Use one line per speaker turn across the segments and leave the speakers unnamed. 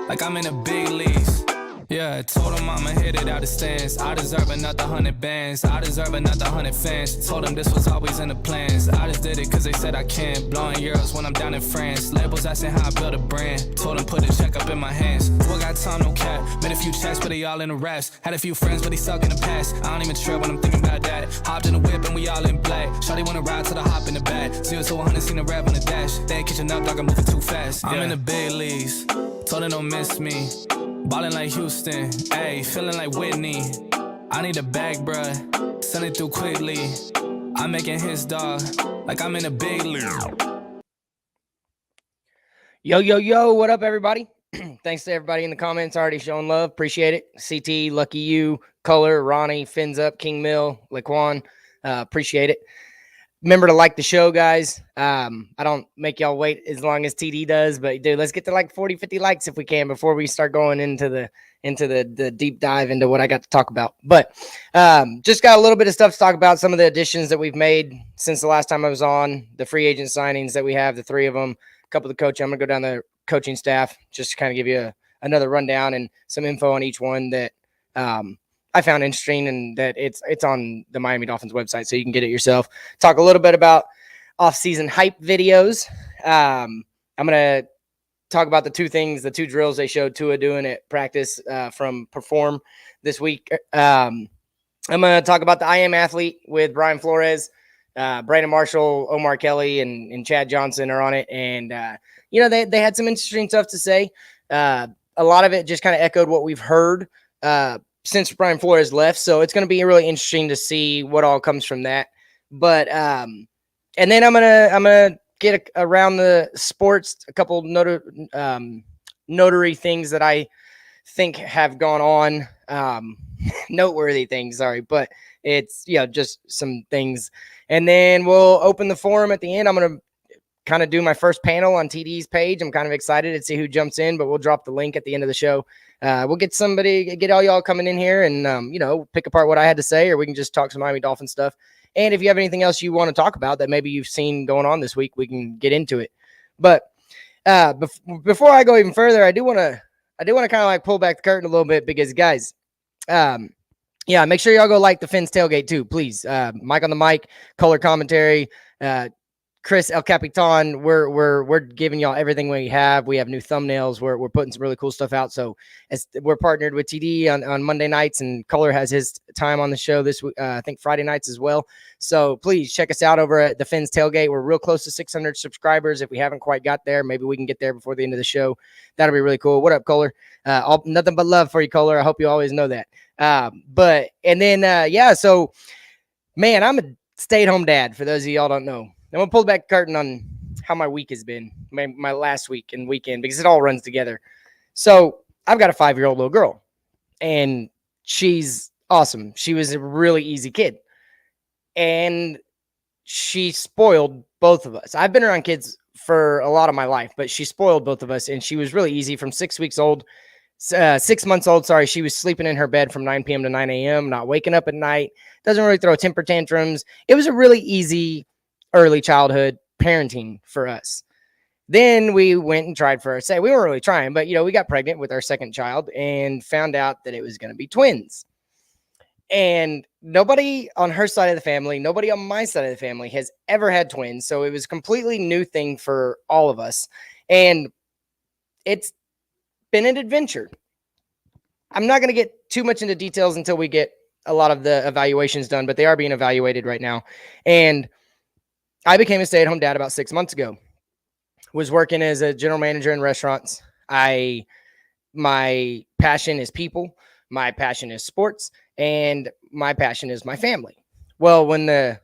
Like I'm in the big leagues. Yeah, I told him I'ma hit it out the stands. I deserve another 100 bands. I deserve another 100 fans. Told them this was always in the plans. I just did it cause they said I can. Blowing euros when I'm down in France. Labels asking how I build a brand. Told them put a check up in my hands. Boy got time, no cap. Made a few checks, but they all in the raps. Had a few friends, but they suck in the past. I don't even trip when I'm thinking about that. Hopped in the whip and we all in black. Shawty wanna ride to the hop in the back. 0 to 100, seen a rap on the dash. They ain't catching up like I'm moving too fast. I'm in the big leagues. Told her don't miss me. Ballin' like Houston, ayy, feeling like Whitney. I need a bag, bruh, send it through quickly. I'm making his dog, like I'm in a big league.
Yo, what up, everybody? Thanks to everybody in the comments already showing love. Appreciate it. CT, Lucky You, Color, Ronnie, Fins Up, King Mill, Laquan. Appreciate it. Remember to like the show, guys. I don't make y'all wait as long as TD does, but dude, let's get to like 40, 50 likes if we can before we start going into the deep dive into what I got to talk about. But just got a little bit of stuff to talk about. Some of the additions that we've made since the last time I was on, the free agent signings that we have, the 3 of them, a couple of the coaching. I'm gonna go down the coaching staff just to kind of give you another rundown and some info on each one that I found interesting, and that it's on the Miami Dolphins website, so you can get it yourself. Talk a little bit about off-season hype videos. I'm going to talk about the 2 drills they showed Tua doing at practice from Perform this week. I'm going to talk about the I Am Athlete with Brian Flores. Brandon Marshall, Omar Kelly, and Chad Johnson are on it, and they had some interesting stuff to say. A lot of it just kind of echoed what we've heard since Brian Flores left. So it's going to be really interesting to see what all comes from that. But, and then I'm going to get around the sports, a couple notary things that I think have gone on, noteworthy things, sorry, but it's, just some things. And then we'll open the forum at the end. I'm going to kind of do my first panel on TD's page. I'm kind of excited to see who jumps in, but we'll drop the link at the end of the show. We'll get all y'all coming in here and, pick apart what I had to say, or we can just talk some Miami Dolphins stuff. And if you have anything else you want to talk about that maybe you've seen going on this week, we can get into it. But before I go even further, I do want to kind of like pull back the curtain a little bit, because guys, make sure y'all go like the Fins Tailgate too, please. Mike on the mic, color commentary, Chris El Capitan, we're giving y'all everything we have. We have new thumbnails. We're putting some really cool stuff out. So as we're partnered with TD on Monday nights, and Color has his time on the show this week, I think Friday nights as well. So please check us out over at the Fins Tailgate. We're real close to 600 subscribers. If we haven't quite got there, maybe we can get there before the end of the show. That'll be really cool. What up, Color? Nothing but love for you, Color. I hope you always know that. So man, I'm a stay-at-home dad. For those of y'all don't know. I'm going to pull back the curtain on how my week has been, my last week and weekend, because it all runs together. So I've got a 5-year-old little girl, and she's awesome. She was a really easy kid, and she spoiled both of us. I've been around kids for a lot of my life, but she spoiled both of us, and she was really easy from 6 weeks old. 6 months old, sorry. She was sleeping in her bed from 9 p.m. to 9 a.m., not waking up at night, doesn't really throw temper tantrums. It was a really easy early childhood parenting for us. Then we went and tried for we weren't really trying, but we got pregnant with our second child and found out that it was going to be twins. And nobody on her side of the family, nobody on my side of the family has ever had twins. So it was a completely new thing for all of us. And it's been an adventure. I'm not going to get too much into details until we get a lot of the evaluations done, but they are being evaluated right now. And I became a stay-at-home dad about 6 months ago. Was working as a general manager in restaurants. My passion is people. My passion is sports. And my passion is my family. Well, when the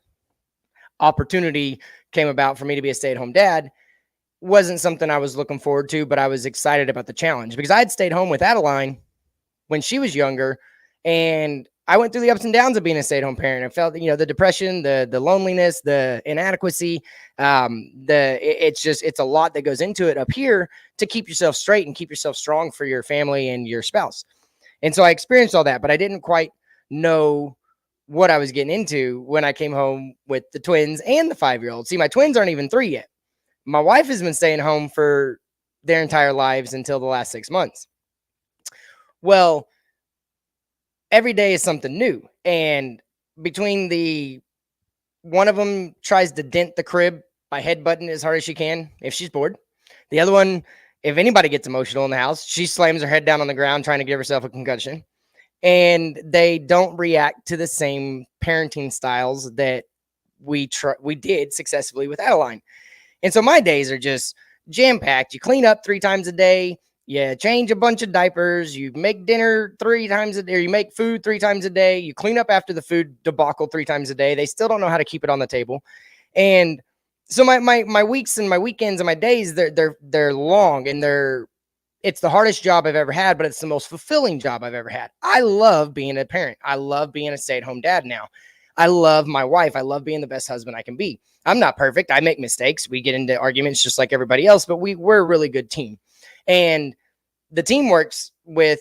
opportunity came about for me to be a stay-at-home dad, wasn't something I was looking forward to, but I was excited about the challenge because I had stayed home with Adeline when she was younger, and I went through the ups and downs of being a stay-at-home parent. I felt, the depression, the loneliness, the inadequacy. It's a lot that goes into it up here to keep yourself straight and keep yourself strong for your family and your spouse. And so I experienced all that, but I didn't quite know what I was getting into when I came home with the twins and the 5-year-old. See, my twins aren't even 3 yet. My wife has been staying home for their entire lives until the last 6 months. Well, every day is something new. And between one of them tries to dent the crib by headbutting as hard as she can if she's bored. The other one, if anybody gets emotional in the house, she slams her head down on the ground trying to give herself a concussion. And they don't react to the same parenting styles that we did successfully with Adeline. And so my days are just jam-packed. You clean up 3 times a day. You change a bunch of diapers. You make dinner 3 times a day. Or you make food 3 times a day. You clean up after the food debacle 3 times a day. They still don't know how to keep it on the table. And so my weeks and my weekends and my days, they're long, and it's the hardest job I've ever had, but it's the most fulfilling job I've ever had. I love being a parent. I love being a stay-at-home dad now. I love my wife. I love being the best husband I can be. I'm not perfect. I make mistakes. We get into arguments just like everybody else, but we're a really good team. And the team works with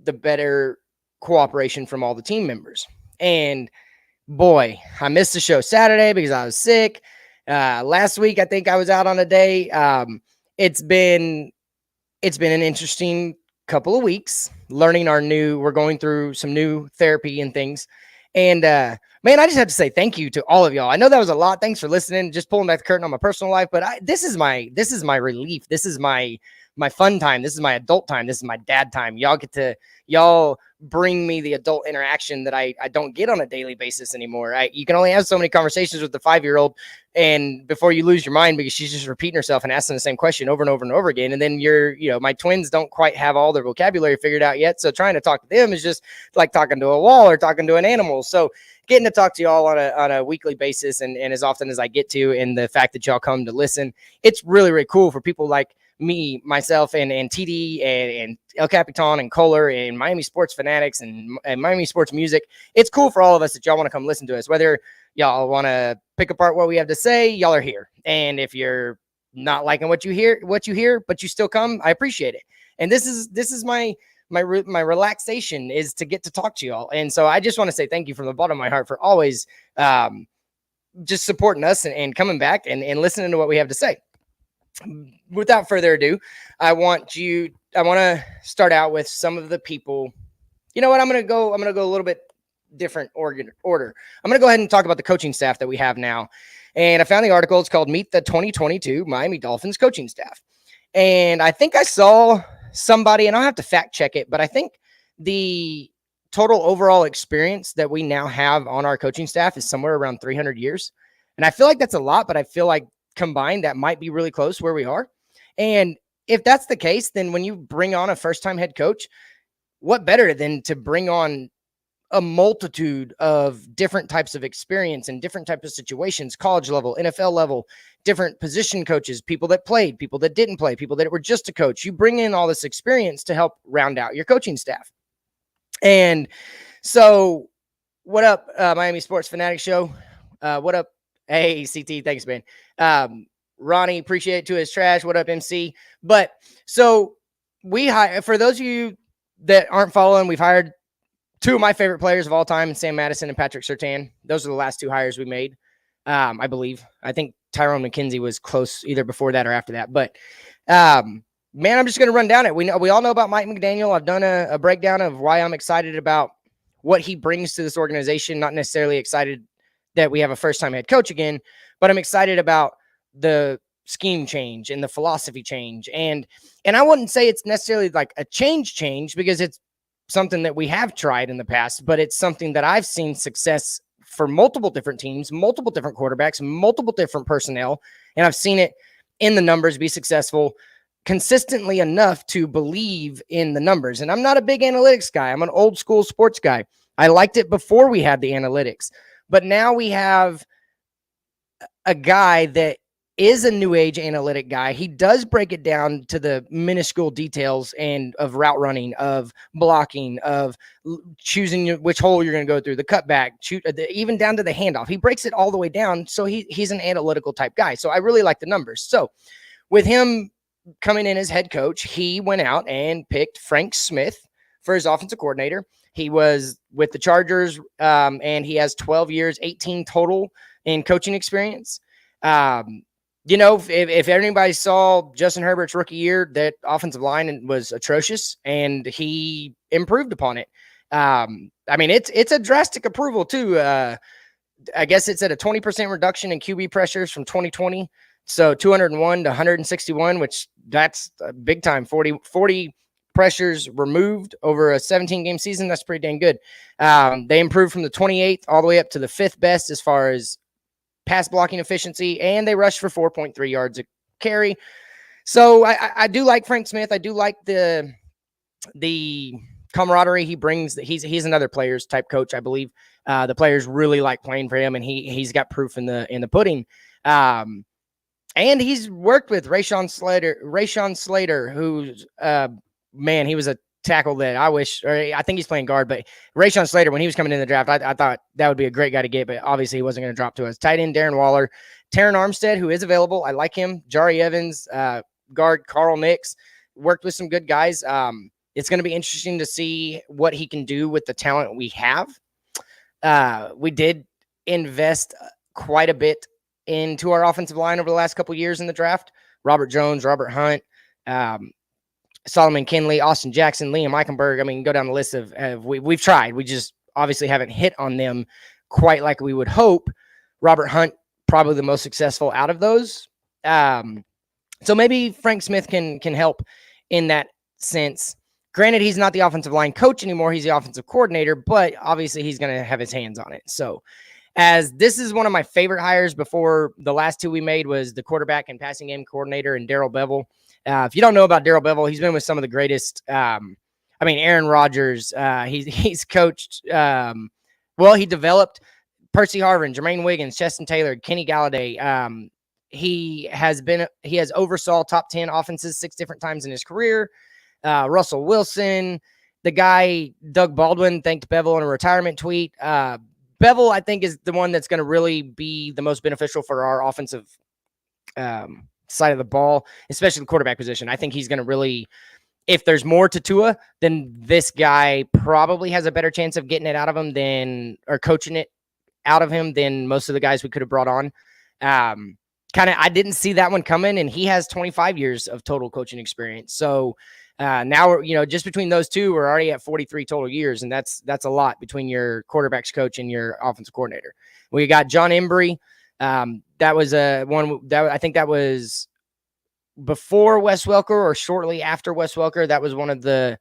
the better cooperation from all the team members. And boy, I missed the show Saturday because I was sick. Last week, I think I was out on a day. It's been an interesting couple of weeks learning we're going through some new therapy and things. And man, I just have to say thank you to all of y'all. I know that was a lot. Thanks for listening. Just pulling back the curtain on my personal life, but this is my relief. This is my fun time. This is my adult time. This is my dad time. Y'all bring me the adult interaction that I don't get on a daily basis anymore. You can only have so many conversations with the 5-year-old, and before you lose your mind because she's just repeating herself and asking the same question over and over and over again. And then my twins don't quite have all their vocabulary figured out yet. So trying to talk to them is just like talking to a wall or talking to an animal. So getting to talk to y'all on a weekly basis and as often as I get to, and the fact that y'all come to listen, it's really, really cool for people like me, myself, and TD and El Capitan and Kohler and Miami Sports Fanatics and Miami Sports Music. It's cool for all of us that y'all want to come listen to us. Whether y'all want to pick apart what we have to say, y'all are here. And if you're not liking what you hear, but you still come, I appreciate it. And this is my relaxation, is to get to talk to y'all. And so I just want to say thank you from the bottom of my heart for always just supporting us and coming back and listening to what we have to say. Without further ado, I want to start out with some of the people. You know what? I'm going to go a little bit different order. I'm going to go ahead and talk about the coaching staff that we have now. And I found the article. It's called Meet the 2022 Miami Dolphins Coaching Staff. And I think I saw somebody, and I'll have to fact check it, but I think the total overall experience that we now have on our coaching staff is somewhere around 300 years. And I feel like that's a lot, but I feel like combined that might be really close where we are. And if that's the case, then when you bring on a first-time head coach, what better than to bring on a multitude of different types of experience and different types of situations, college level, NFL level, different position coaches, people that played, people that didn't play, people that were just a coach. You bring in all this experience to help round out your coaching staff. And so what up, Miami Sports Fanatic Show? What up? Hey, CT, thanks, man. Ronnie, appreciate it to his trash. What up, MC? But so for those of you that aren't following, we've hired two of my favorite players of all time, Sam Madison and Patrick Surtain. Those are the last two hires we made, I believe. I think Tyrone McKenzie was close either before that or after that. But, man, I'm just going to run down it. We all know about Mike McDaniel. I've done a breakdown of why I'm excited about what he brings to this organization. Not necessarily excited that we have a first-time head coach again, but I'm excited about the scheme change and the philosophy change. And I wouldn't say it's necessarily like a change because it's something that we have tried in the past, but it's something that I've seen success for multiple different teams, multiple different quarterbacks, multiple different personnel. And I've seen it in the numbers be successful consistently enough to believe in the numbers. And I'm not a big analytics guy. I'm an old school sports guy. I liked it before we had the analytics, but now we have a guy that is a new age analytic guy. He does break it down to the minuscule details and of route running, of blocking, of choosing which hole you're going to go through, the cutback, even down to the handoff. He breaks it all the way down. So he's an analytical type guy. So I really like the numbers. So with him coming in as head coach, he went out and picked Frank Smith for his offensive coordinator. He was with the Chargers, and he has 12 years, 18 total in coaching experience. You know, if anybody saw Justin Herbert's rookie year, that offensive line was atrocious, and he improved upon it. I mean, it's a drastic approval too. I guess it's at a 20% reduction in QB pressures from 2020. So 201 to 161, which that's a big time. 40 pressures removed over a 17-game season. That's pretty dang good. They improved from the 28th all the way up to the 5th best as far as pass blocking efficiency, and they rushed for 4.3 yards a carry. So I do like Frank Smith. I do like the camaraderie he brings. He's another players type coach, I believe. The players really like playing for him, and he's got proof in the pudding. And he's worked with Rashawn Slater, who's man, he was a tackle that I think he's playing guard, but Rashawn Slater, when he was coming in the draft, I thought that would be a great guy to get, but obviously he wasn't going to drop to us. Tight end Darren Waller, Taron Armstead, who is available. I like him. Jari Evans, guard Carl Nix, worked with some good guys. It's going to be interesting to see what he can do with the talent we have. We did invest quite a bit into our offensive line over the last couple of years in the draft. Robert Jones, Robert Hunt, Solomon Kinley, Austin Jackson, Liam Eichenberg. I mean, go down the list of we've tried. We just obviously haven't hit on them quite like we would hope. Robert Hunt, probably the most successful out of those. So maybe Frank Smith can help in that sense. Granted, he's not the offensive line coach anymore. He's the offensive coordinator, but obviously he's going to have his hands on it. So as this is one of my favorite hires before the last two we made was the quarterback and passing game coordinator and Darrell Bevel. If you don't know about Darrell Bevel, he's been with some of the greatest. Aaron Rodgers. He's coached. He developed Percy Harvin, Jermaine Wiggins, Cheston Taylor, Kenny Galladay. He has oversaw top 10 offenses 6 different times in his career. Russell Wilson, the guy Doug Baldwin thanked Bevel in a retirement tweet. Bevel, I think, is the one that's going to really be the most beneficial for our offensive side of the ball, especially the quarterback position. I think he's going to really, if there's more to Tua, then this guy probably has a better chance of getting it out of him or coaching it out of him than most of the guys we could have brought on. I didn't see that one coming, and he has 25 years of total coaching experience. So Now we're, just between those two, we're already at 43 total years, and that's a lot between your quarterbacks coach and your offensive coordinator. We got John Embry. That was one that I think that was before Wes Welker or shortly after Wes Welker. That was one of the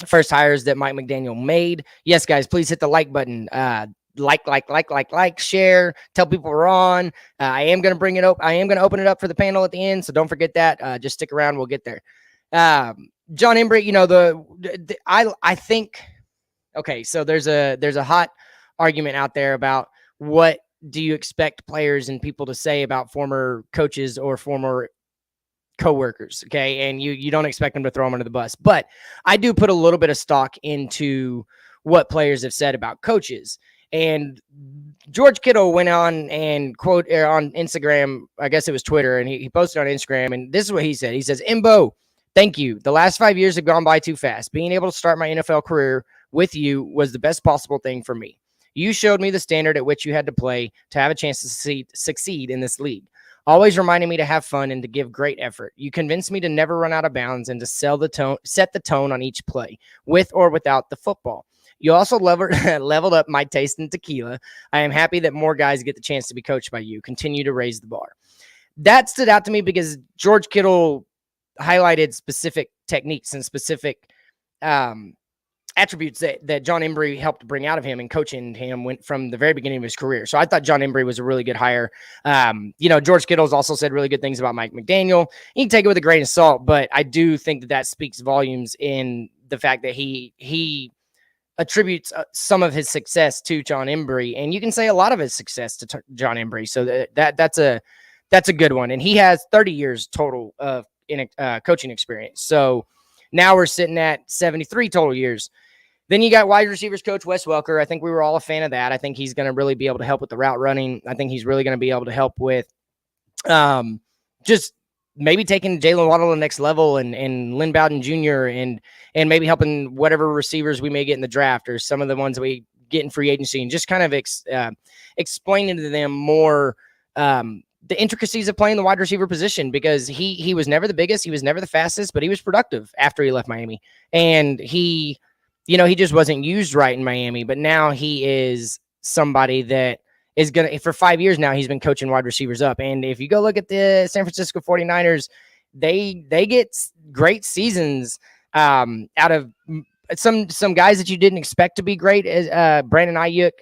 first hires that Mike McDaniel made. Yes, guys, please hit the like button. Like, share, tell people we're on. I am going to bring it up. I am going to open it up for the panel at the end. So don't forget that. Just stick around. We'll get there. John Embry, I think, okay, so there's a hot argument out there about what do you expect players and people to say about former coaches or former coworkers, okay? And you don't expect them to throw them under the bus. But I do put a little bit of stock into what players have said about coaches. And George Kittle went on and on Instagram, I guess it was Twitter, and he posted on Instagram, and this is what he said. He says, "Imbo, thank you. The last 5 years have gone by too fast. Being able to start my NFL career with you was the best possible thing for me. You showed me the standard at which you had to play to have a chance to succeed in this league. Always reminding me to have fun and to give great effort. You convinced me to never run out of bounds and to set the tone on each play, with or without the football. You also leveled up my taste in tequila. I am happy that more guys get the chance to be coached by you. Continue to raise the bar." That stood out to me because George Kittle highlighted specific techniques and specific attributes that John Embry helped bring out of him, and coaching him went from the very beginning of his career. So I thought John Embry was a really good hire. George Kittle's also said really good things about Mike McDaniel. You can take it with a grain of salt, but I do think that speaks volumes in the fact that he attributes some of his success to John Embry, and you can say a lot of his success to John Embry. So that's a good one. And he has 30 years total of coaching experience. So now we're sitting at 73 total years. Then you got wide receivers coach Wes Welker. I think we were all a fan of that. I think he's going to really be able to help with the route running. I think he's really going to be able to help with just maybe taking Jalen Waddle to the next level and Lynn Bowden Jr. and maybe helping whatever receivers we may get in the draft or some of the ones that we get in free agency, and just kind of explaining to them more the intricacies of playing the wide receiver position, because he was never the biggest, he was never the fastest, but he was productive after he left Miami. And he just wasn't used right in Miami, but now he is somebody that is going to, for 5 years now, he's been coaching wide receivers up. And if you go look at the San Francisco 49ers, they get great seasons out of some guys that you didn't expect to be great. As Brandon Ayuk,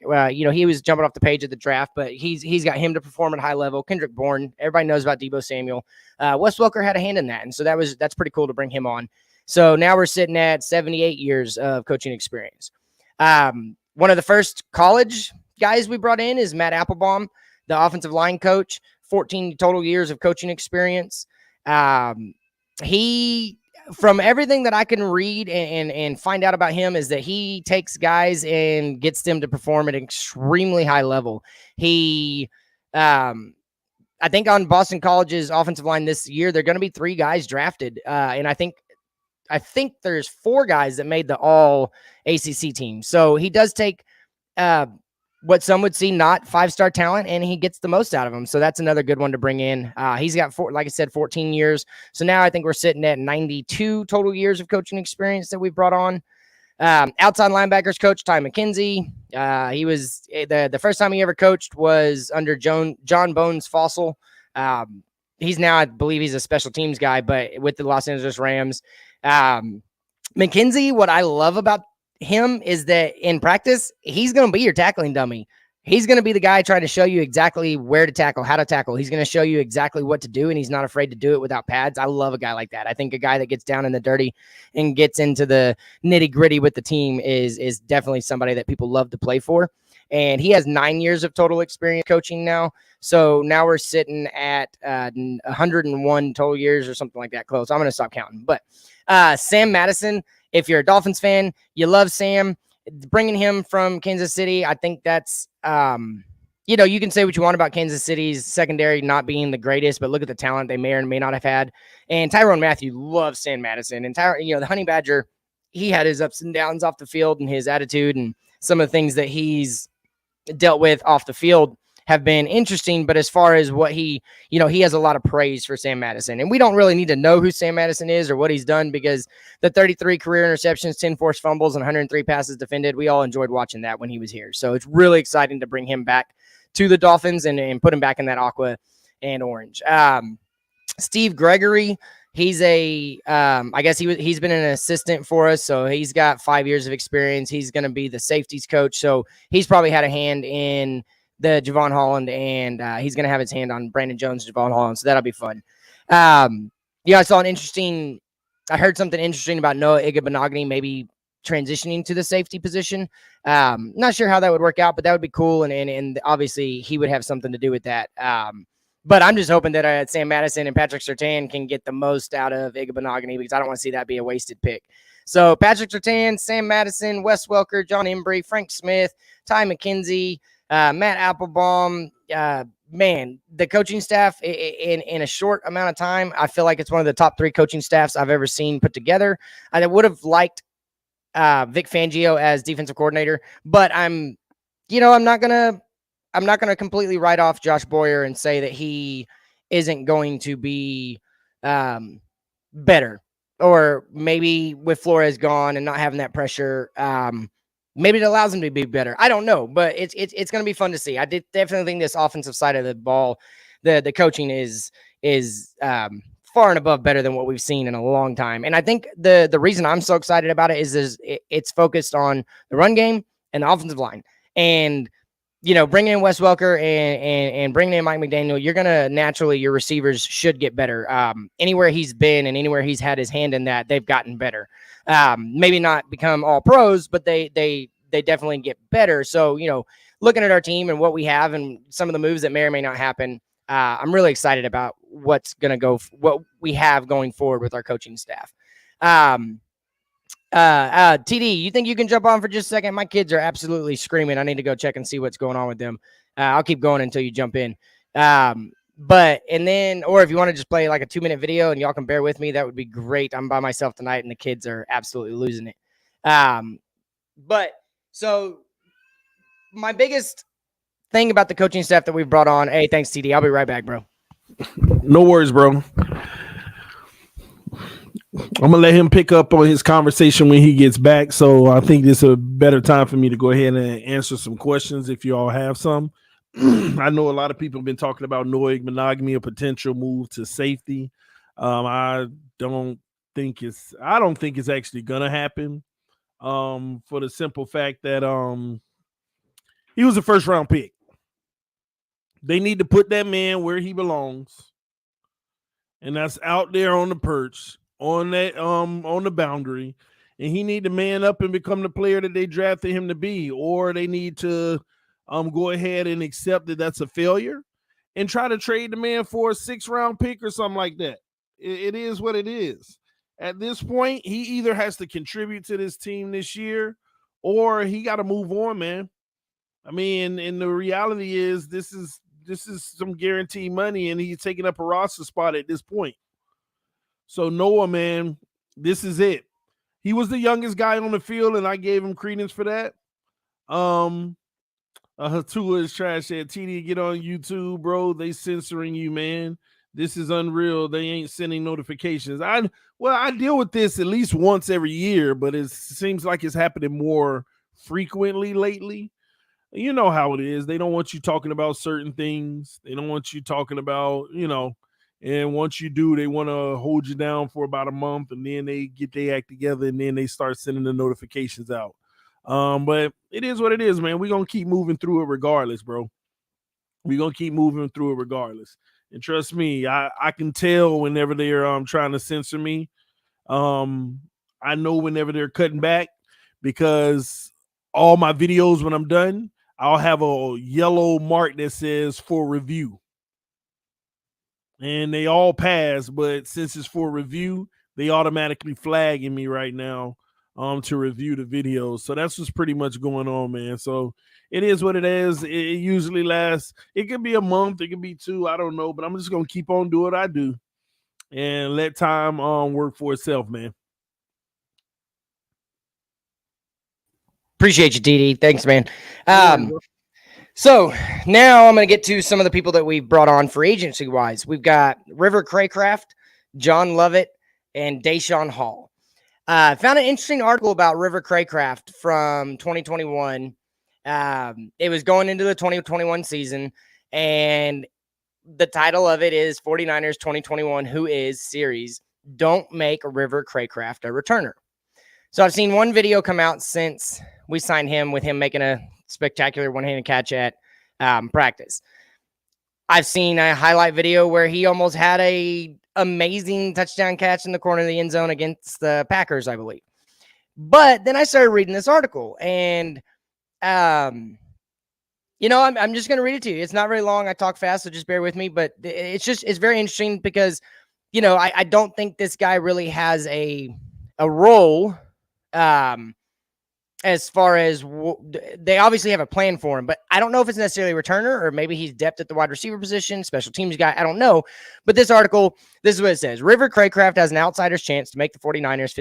he was jumping off the page of the draft, but he's got him to perform at a high level. Kendrick Bourne, everybody knows about Deebo Samuel. Wes Welker had a hand in that, and so that's pretty cool to bring him on. So now we're sitting at 78 years of coaching experience. One of the first college guys we brought in is Matt Applebaum, the offensive line coach, 14 total years of coaching experience. He, from everything that I can read and find out about him, is that he takes guys and gets them to perform at an extremely high level. He, I think on Boston College's offensive line this year, there are going to be 3 guys drafted. And I think there's 4 guys that made the all ACC team. So he does take, what some would see not 5-star talent, and he gets the most out of them. So that's another good one to bring in. He's got, like I said, 14 years. So now I think we're sitting at 92 total years of coaching experience that we've brought on. Outside linebackers coach Ty McKenzie. He was the first time he ever coached was under John Bones Fossil. He's now, I believe he's a special teams guy, but with the Los Angeles Rams. McKenzie, what I love about him is that in practice, he's going to be your tackling dummy. He's going to be the guy trying to show you exactly where to tackle, how to tackle. He's going to show you exactly what to do, and he's not afraid to do it without pads. I love a guy like that. I think a guy that gets down in the dirty and gets into the nitty-gritty with the team is definitely somebody that people love to play for. And he has 9 years of total experience coaching now. So now we're sitting at 101 total years or something like that, close. I'm going to stop counting. But Sam Madison, if you're a Dolphins fan, you love Sam. Bringing him from Kansas City, I think that's, you can say what you want about Kansas City's secondary not being the greatest, but look at the talent they may or may not have had. And Tyrann Mathieu loves Sam Madison. And, the Honey Badger, he had his ups and downs off the field and his attitude and some of the things that he's dealt with off the field. have been interesting. But as far as what he has a lot of praise for Sam Madison. And we don't really need to know who Sam Madison is or what he's done, because the 33 career interceptions, 10 forced fumbles, and 103 passes defended, we all enjoyed watching that when he was here. So it's really exciting to bring him back to the Dolphins and put him back in that aqua and orange. Steve Gregory, he's I guess he's been an assistant for us, so he's got 5 years of experience. He's going to be the safeties coach, so he's probably had a hand in the Javon Holland, and he's going to have his hand on Brandon Jones, Javon Holland, so that'll be fun. I heard something interesting about Noah Igbenogany maybe transitioning to the safety position. Not sure how that would work out, but that would be cool, and obviously he would have something to do with that. But I'm just hoping that Sam Madison and Patrick Surtain can get the most out of Igbenogany, because I don't want to see that be a wasted pick. So Patrick Surtain, Sam Madison, Wes Welker, John Embry, Frank Smith, Ty McKenzie, Matt Applebaum. Man, the coaching staff in a short amount of time, I feel like it's one of the top 3 coaching staffs I've ever seen put together. I would have liked Vic Fangio as defensive coordinator, but I'm not gonna completely write off Josh Boyer and say that he isn't going to be better, or maybe with Flores gone and not having that pressure, maybe it allows him to be better. I don't know, but it's going to be fun to see. I definitely think this offensive side of the ball, the coaching is far and above better than what we've seen in a long time. And I think the reason I'm so excited about it is it's focused on the run game and the offensive line. And bringing in Wes Welker and bringing in Mike McDaniel, you're going to naturally, your receivers should get better. Anywhere he's been and anywhere he's had his hand in that, they've gotten better. Maybe not become all pros, but they definitely get better. So, looking at our team and what we have and some of the moves that may or may not happen, I'm really excited about what we have going forward with our coaching staff. TD, you think you can jump on for just a second? My kids are absolutely screaming. I need to go check and see what's going on with them. I'll keep going until you jump in. Or if you want to just play like a 2-minute video and y'all can bear with me, that would be great. I'm by myself tonight and the kids are absolutely losing it. So my biggest thing about the coaching staff that we've brought on, hey, thanks TD. I'll be right back, bro.
No worries, bro. I'm going to let him pick up on his conversation when he gets back. So I think this is a better time for me to go ahead and answer some questions if you all have some. I know a lot of people have been talking about Noah Igbenogany, a potential move to safety. I don't think it's actually going to happen for the simple fact that he was a first-round pick. They need to put that man where he belongs, and that's out there on the perch, on that on the boundary, and he need to man up and become the player that they drafted him to be, or they need to go ahead and accept that that's a failure and try to trade the man for a 6th-round pick or something like that. It is what it is. At this point, he either has to contribute to this team this year or he got to move on, man. I mean, and the reality is this is some guaranteed money, and he's taking up a roster spot at this point. So Noah, man, this is it. He was the youngest guy on the field, and I gave him credence for that. Tua is trash. Said, TD, get on YouTube, bro. They censoring you, man. This is unreal. They ain't sending notifications. I deal with this at least once every year, but it seems like it's happening more frequently lately. You know how it is. They don't want you talking about certain things. They don't want you talking about, and once you do, they want to hold you down for about a month, and then they get their act together, and then they start sending the notifications out. But it is what it is, man. We're going to keep moving through it regardless, bro. We're going to keep moving through it regardless. And trust me, I can tell whenever they're trying to censor me. I know whenever they're cutting back, because all my videos, when I'm done, I'll have a yellow mark that says for review. And they all pass, but since it's for review, they automatically flagging me right now to review the videos. So that's what's pretty much going on, man. So it is what it is. It usually lasts. It could be a month. It could be 2. I don't know. But I'm just going to keep on doing what I do and let time work for itself, man.
Appreciate you, TD. Thanks, man. So now I'm going to get to some of the people that we've brought on free agency wise. We've got River Craycraft, John Lovett, and Deshaun Hall. I found an interesting article about River Craycraft from 2021. It was going into the 2021 season, and the title of it is 49ers 2021 Who Is Series. Don't make River Craycraft a returner. So I've seen one video come out since we signed him with him making a spectacular one-handed catch at practice. I've seen a highlight video where he almost had a amazing touchdown catch in the corner of the end zone against the Packers, I believe. But then I started reading this article, and I'm just going to read it to you. It's not very long. I talk fast, so just bear with me. But it's very interesting because, I don't think this guy really has a role. As far as they obviously have a plan for him, but I don't know if it's necessarily a returner or maybe he's depth at the wide receiver position, special teams guy. I don't know. But this article, this is what it says. River Craycraft has an outsider's chance to make the 49ers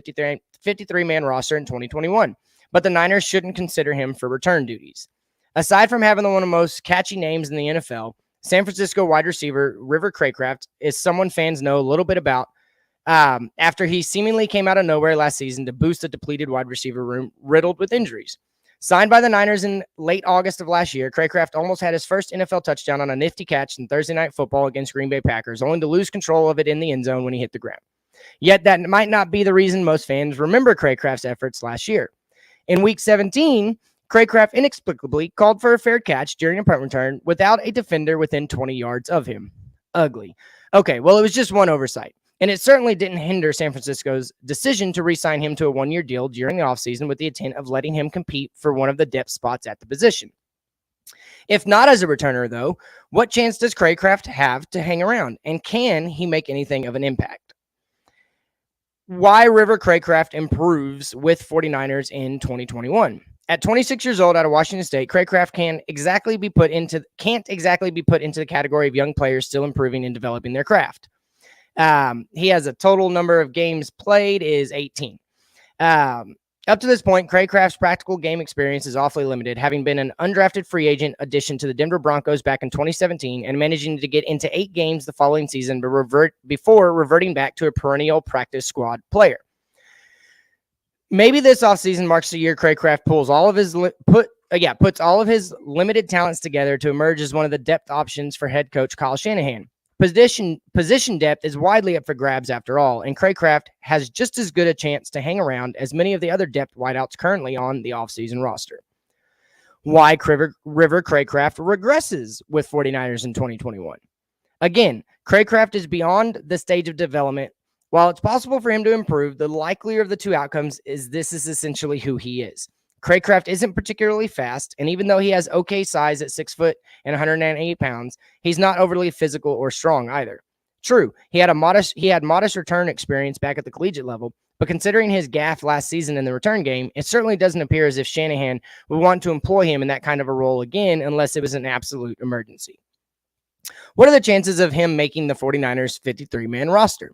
53-man roster in 2021, but the Niners shouldn't consider him for return duties. Aside from having one of the most catchy names in the NFL, San Francisco wide receiver River Craycraft is someone fans know a little bit about after he seemingly came out of nowhere last season to boost a depleted wide receiver room riddled with injuries. Signed by the Niners in late August of last year, Craycraft almost had his first NFL touchdown on a nifty catch in Thursday Night Football against Green Bay Packers, only to lose control of it in the end zone when he hit the ground. Yet that might not be the reason most fans remember Craycraft's efforts last year. In Week 17, Craycraft inexplicably called for a fair catch during a punt return without a defender within 20 yards of him. Ugly. Okay, well, it was just one oversight. And it certainly didn't hinder San Francisco's decision to re-sign him to a one-year deal during the offseason with the intent of letting him compete for one of the depth spots at the position. If not as a returner, though, what chance does Craycraft have to hang around? And can he make anything of an impact? Why River Craycraft improves with 49ers in 2021. At 26 years old out of Washington State, Craycraft can't exactly be put into the category of young players still improving and developing their craft. He has a total number of games played is 18. Up to this point, Craycraft's practical game experience is awfully limited, having been an undrafted free agent addition to the Denver Broncos back in 2017 and managing to get into 8 games the following season before reverting back to a perennial practice squad player. Maybe this offseason marks the year Craycraft puts all of his limited talents together to emerge as one of the depth options for head coach Kyle Shanahan. Position depth is widely up for grabs after all, and Craycraft has just as good a chance to hang around as many of the other depth wideouts currently on the offseason roster. Why River Craycraft regresses with 49ers in 2021. Again, Craycraft is beyond the stage of development. While it's possible for him to improve, the likelier of the two outcomes is this is essentially who he is. Craycraft isn't particularly fast, and even though he has okay size at 6 foot and 198 pounds, he's not overly physical or strong either. True, he had modest return experience back at the collegiate level, but considering his gaffe last season in the return game, it certainly doesn't appear as if Shanahan would want to employ him in that kind of a role again unless it was an absolute emergency. What are the chances of him making the 49ers 53-man roster?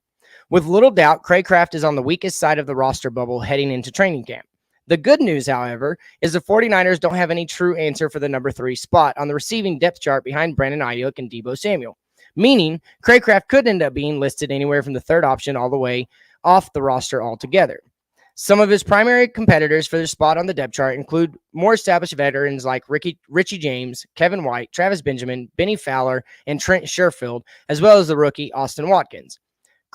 With little doubt, Craycraft is on the weakest side of the roster bubble heading into training camp. The good news, however, is the 49ers don't have any true answer for the number 3 spot on the receiving depth chart behind Brandon Ayuk and Deebo Samuel, meaning Craycraft could end up being listed anywhere from the third option all the way off the roster altogether. Some of his primary competitors for the spot on the depth chart include more established veterans like Richie James, Kevin White, Travis Benjamin, Benny Fowler, and Trent Sherfield, as well as the rookie Austin Watkins.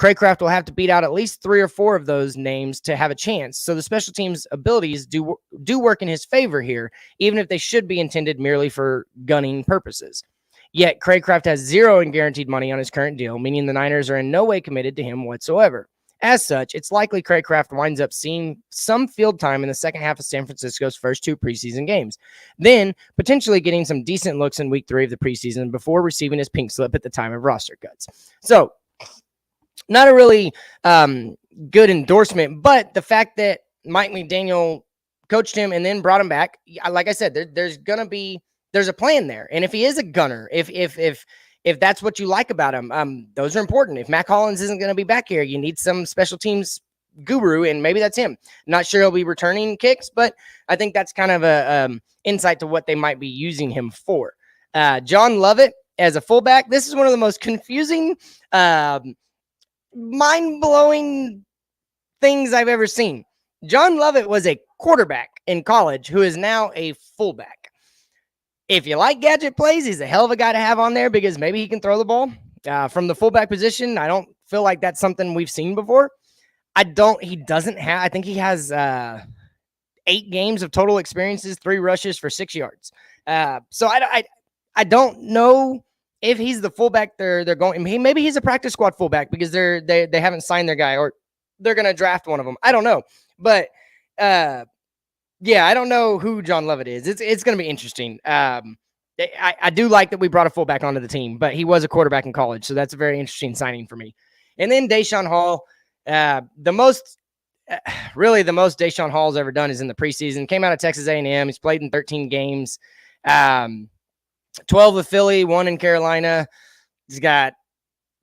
Craycraft will have to beat out at least 3 or 4 of those names to have a chance, so the special teams' abilities do work in his favor here, even if they should be intended merely for gunning purposes. Yet, Craycraft has 0 in guaranteed money on his current deal, meaning the Niners are in no way committed to him whatsoever. As such, it's likely Craycraft winds up seeing some field time in the second half of San Francisco's first 2 preseason games, then potentially getting some decent looks in week 3 of the preseason before receiving his pink slip at the time of roster cuts. So, not a really good endorsement, but the fact that Mike McDaniel coached him and then brought him back, like I said, there's a plan there. And if he is a gunner, if that's what you like about him, those are important. If Mac Hollins isn't going to be back here, you need some special teams guru, and maybe that's him. Not sure he'll be returning kicks, but I think that's kind of a insight to what they might be using him for. John Lovett as a fullback. This is one of the most confusing, mind-blowing things I've ever seen. John Lovett was a quarterback in college who is now a fullback. If you like gadget plays, he's a hell of a guy to have on there because maybe he can throw the ball from the fullback position. I don't feel like that's something we've seen before. I think he has 8 games of total experiences, 3 rushes for 6 yards. So I don't know if he's the fullback they're going. Maybe he's a practice squad fullback because they haven't signed their guy, or they're going to draft one of them. I don't know. But yeah, I don't know who John Lovett is. It's going to be interesting. I do like that we brought a fullback onto the team, but he was a quarterback in college, so that's a very interesting signing for me. And then Deshaun Hall, the most Deshaun Hall's ever done is in the preseason. Came out of Texas A&M. He's played in 13 games, 12 with Philly, 1 in Carolina. He's got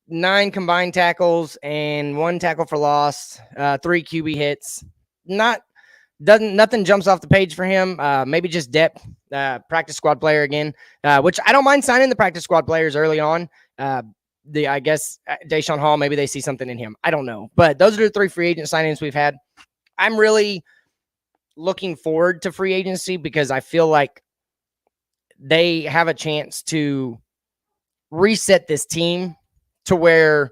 9 combined tackles and 1 tackle for loss, 3 QB hits. Nothing jumps off the page for him. Maybe just depth, practice squad player again, which I don't mind signing the practice squad players early on. I guess Deshaun Hall, maybe they see something in him. I don't know. But those are the 3 free agent signings we've had. I'm really looking forward to free agency because I feel like they have a chance to reset this team to where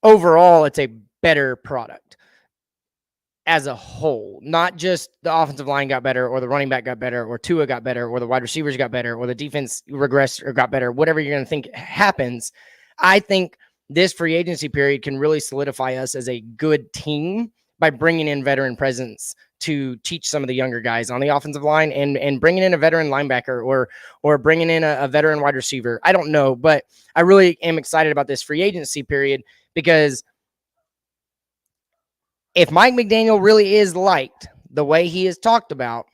overall it's a better product as a whole. Not just the offensive line got better or the running back got better or Tua got better or the wide receivers got better or the defense regressed or got better, whatever you're going to think happens. I think this free agency period can really solidify us as a good team by bringing in veteran presence to teach some of the younger guys on the offensive line and bringing in a veteran linebacker or bringing in a veteran wide receiver. I don't know, but I really am excited about this free agency period because if Mike McDaniel really is liked the way he is talked about,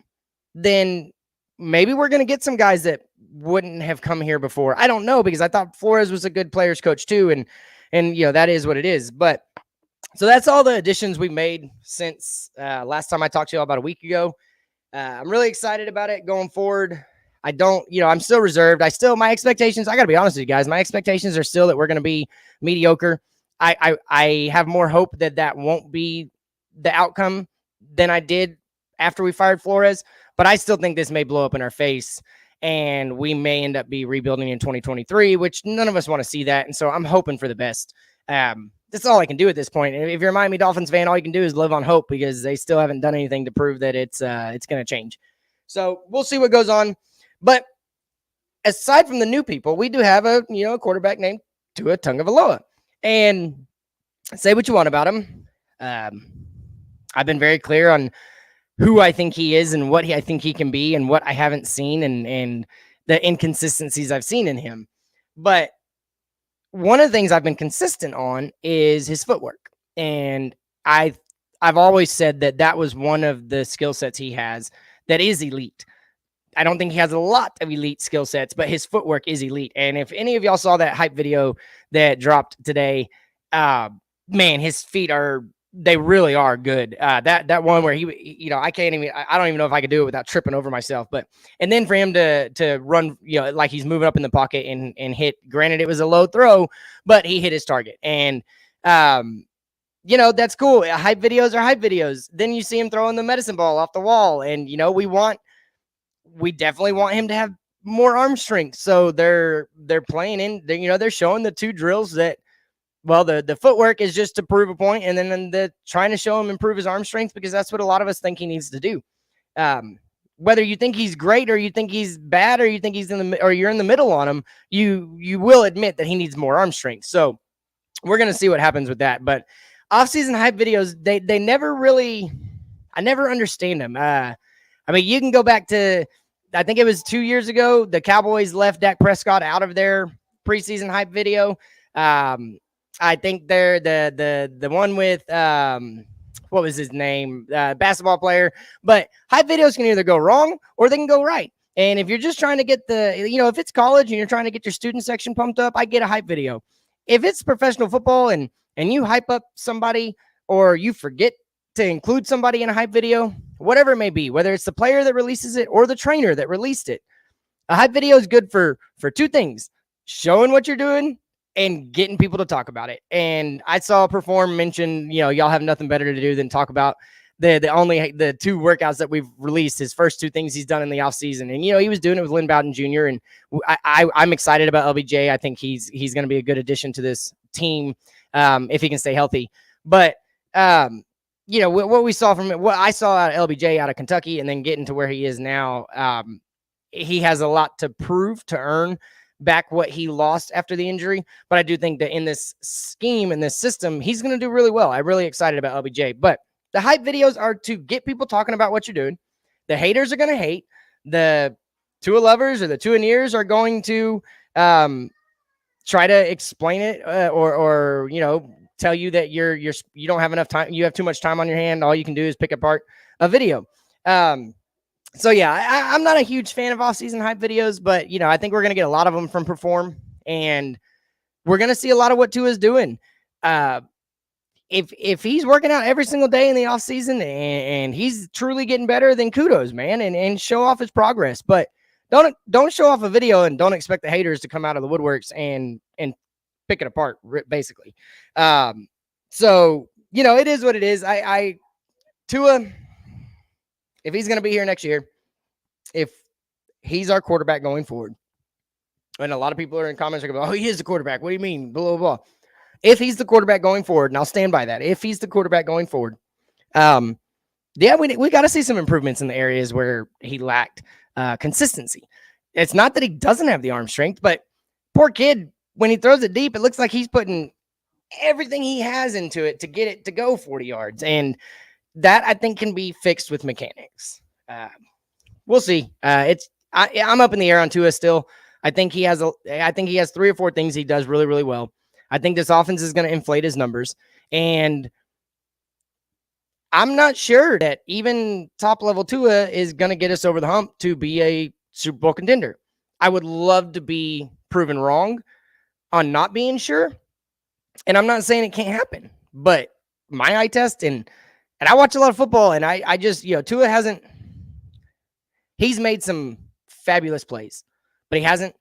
then maybe we're going to get some guys that wouldn't have come here before. I don't know, because I thought Flores was a good players coach too. And you know, that is what it is. But so that's all the additions we've made since last time I talked to you all about a week ago. I'm really excited about it going forward. I'm still reserved. My expectations, I got to be honest with you guys, my expectations are still that we're going to be mediocre. I have more hope that won't be the outcome than I did after we fired Flores, but I still think this may blow up in our face and we may end up be rebuilding in 2023, which none of us want to see that. And so I'm hoping for the best. That's all I can do at this point. If you're a Miami Dolphins fan, all you can do is live on hope because they still haven't done anything to prove that it's going to change. So we'll see what goes on. But aside from the new people, we do have a quarterback named Tua Tagovailoa. And say what you want about him. I've been very clear on who I think he is and what I think he can be and what I haven't seen and the inconsistencies I've seen in him. But one of the things I've been consistent on is his footwork. And I've always said that was one of the skill sets he has that is elite. I don't think he has a lot of elite skill sets, but his footwork is elite. And if any of y'all saw that hype video that dropped today, man, his feet they really are good. That one where I don't even know if I could do it without tripping over myself. And then for him to run, like he's moving up in the pocket and hit, granted it was a low throw, but he hit his target. And, that's cool. Hype videos are hype videos. Then you see him throwing the medicine ball off the wall. And, we definitely want him to have more arm strength. So they're playing in, they're showing the 2 drills that, well, the footwork is just to prove a point, and then the trying to show him improve his arm strength, because that's what a lot of us think he needs to do. Whether you think he's great or you think he's bad or you think you're in the middle on him, you will admit that he needs more arm strength. So we're going to see what happens with that. But off-season hype videos, they never really, I never understand them. You can go back to, I think it was 2 years ago, the Cowboys left Dak Prescott out of their preseason hype video. I think they're the one with what was his name? Basketball player. But hype videos can either go wrong or they can go right. And if you're just trying to get if it's college and you're trying to get your student section pumped up, I get a hype video. If it's professional football and you hype up somebody or you forget to include somebody in a hype video, whatever it may be, whether it's the player that releases it or the trainer that released it, a hype video is good for two things: showing what you're doing and getting people to talk about it. And I saw Perform mention, y'all have nothing better to do than talk about the two workouts that we've released, his first two things he's done in the offseason. And, he was doing it with Lynn Bowden Jr. And I'm excited about LBJ. I think he's going to be a good addition to this team if he can stay healthy. But, what we saw from it, what I saw out of LBJ out of Kentucky and then getting to where he is now, he has a lot to prove to earn back what he lost after the injury. But I do think that in this scheme, in this system, he's going to do really well. I'm really excited about LBJ. But the hype videos are to get people talking about what you're doing. The haters are going to hate. The Tua lovers or the Tuaneers are going to try to explain it or tell you that you don't have enough time. You have too much time on your hand. All you can do is pick apart a video. So yeah, I'm not a huge fan of off-season hype videos, but I think we're going to get a lot of them from Perform, and we're going to see a lot of what Tua's doing. If he's working out every single day in the offseason and he's truly getting better, then kudos, man, and show off his progress. But don't show off a video and don't expect the haters to come out of the woodworks and pick it apart, basically. So it is what it is. Tua, if he's going to be here next year, if he's our quarterback going forward, and a lot of people are in comments like, oh, he is the quarterback. What do you mean? Blah, blah, blah. If he's the quarterback going forward, and I'll stand by that, if he's the quarterback going forward, we got to see some improvements in the areas where he lacked consistency. It's not that he doesn't have the arm strength, but poor kid, when he throws it deep, it looks like he's putting everything he has into it to get it to go 40 yards. And that, I think, can be fixed with mechanics. We'll see. I'm up in the air on Tua still. I think he has 3 or 4 things he does really, really well. I think this offense is going to inflate his numbers. And I'm not sure that even top-level Tua is going to get us over the hump to be a Super Bowl contender. I would love to be proven wrong on not being sure. And I'm not saying it can't happen. But my eye test, and I watch a lot of football, and I just, Tua hasn't – he's made some fabulous plays. But he hasn't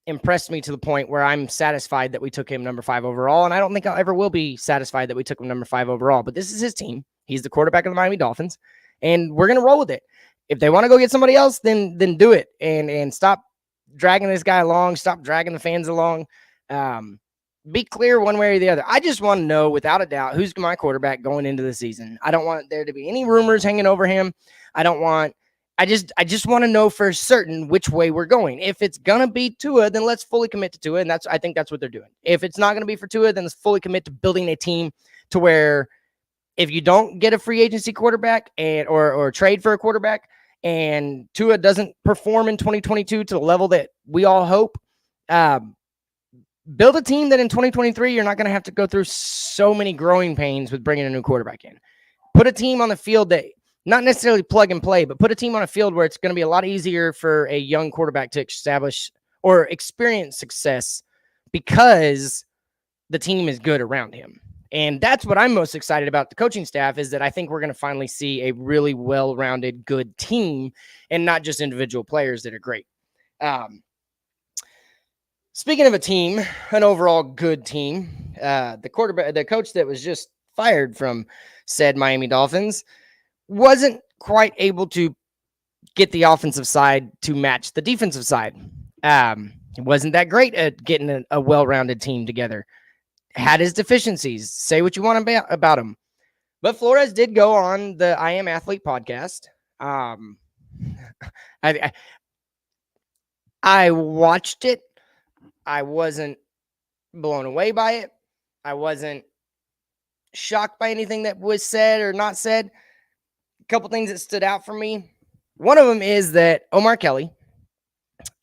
impressed me to the point where I'm satisfied that we took him number 5 overall. And I don't think I ever will be satisfied that we took him number 5 overall, but this is his team. He's the quarterback of the Miami Dolphins, and we're going to roll with it. If they want to go get somebody else, then do it and stop dragging this guy along. Stop dragging the fans along. Be clear one way or the other. I just want to know without a doubt who's my quarterback going into the season. I don't want there to be any rumors hanging over him. I just want to know for certain which way we're going. If it's going to be Tua, then let's fully commit to Tua. And I think that's what they're doing. If it's not going to be for Tua, then let's fully commit to building a team to where if you don't get a free agency quarterback or trade for a quarterback and Tua doesn't perform in 2022 to the level that we all hope, build a team that in 2023, you're not going to have to go through so many growing pains with bringing a new quarterback in. Put a team on the field that, not necessarily plug and play, but put a team on a field where it's going to be a lot easier for a young quarterback to establish or experience success because the team is good around him. And that's what I'm most excited about the coaching staff, is that I think we're going to finally see a really well-rounded, good team and not just individual players that are great. Speaking of a team, an overall good team, the coach that was just fired from said Miami Dolphins wasn't quite able to get the offensive side to match the defensive side. It wasn't that great at getting a well-rounded team together. Had his deficiencies. Say what you want about him. But Flores did go on the I Am Athlete podcast. I watched it. I wasn't blown away by it. I wasn't shocked by anything that was said or not said. A couple things that stood out for me. One of them is that Omar Kelly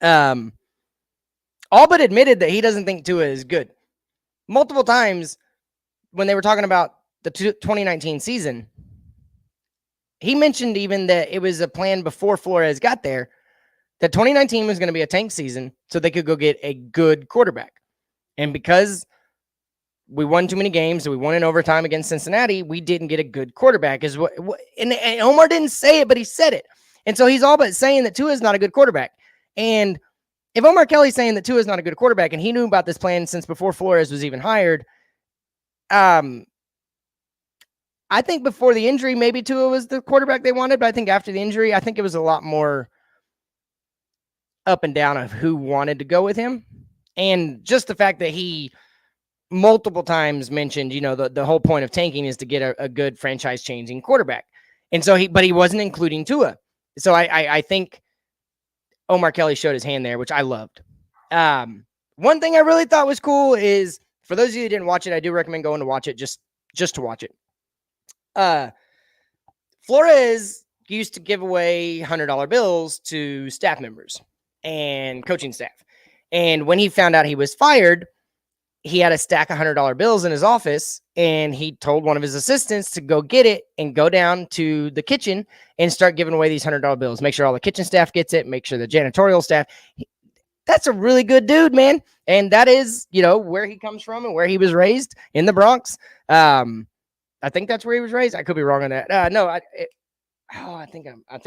all but admitted that he doesn't think Tua is good. Multiple times when they were talking about the 2019 season, he mentioned even that it was a plan before Flores got there that 2019 was going to be a tank season so they could go get a good quarterback. And because we won too many games. We won in overtime against Cincinnati. We didn't get a good quarterback. And Omar didn't say it, but he said it. And so he's all but saying that Tua is not a good quarterback. And if Omar Kelly's saying that Tua is not a good quarterback, and he knew about this plan since before Flores was even hired, I think before the injury, maybe Tua was the quarterback they wanted. But I think after the injury, I think it was a lot more up and down of who wanted to go with him. And just the fact that he multiple times mentioned, the whole point of tanking is to get a good franchise changing quarterback. And so but he wasn't including Tua. So I think Omar Kelly showed his hand there, which I loved. One thing I really thought was cool is, for those of you who didn't watch it, I do recommend going to watch it just to watch it. Flores used to give away $100 bills to staff members and coaching staff. And when he found out he was fired, he had a stack of $100 bills in his office, and he told one of his assistants to go get it and go down to the kitchen and start giving away these $100 bills. Make sure all the kitchen staff gets it. Make sure the janitorial staff. That's a really good dude, man. And that is, where he comes from and where he was raised in the Bronx. I think that's where he was raised. I could be wrong on that. I think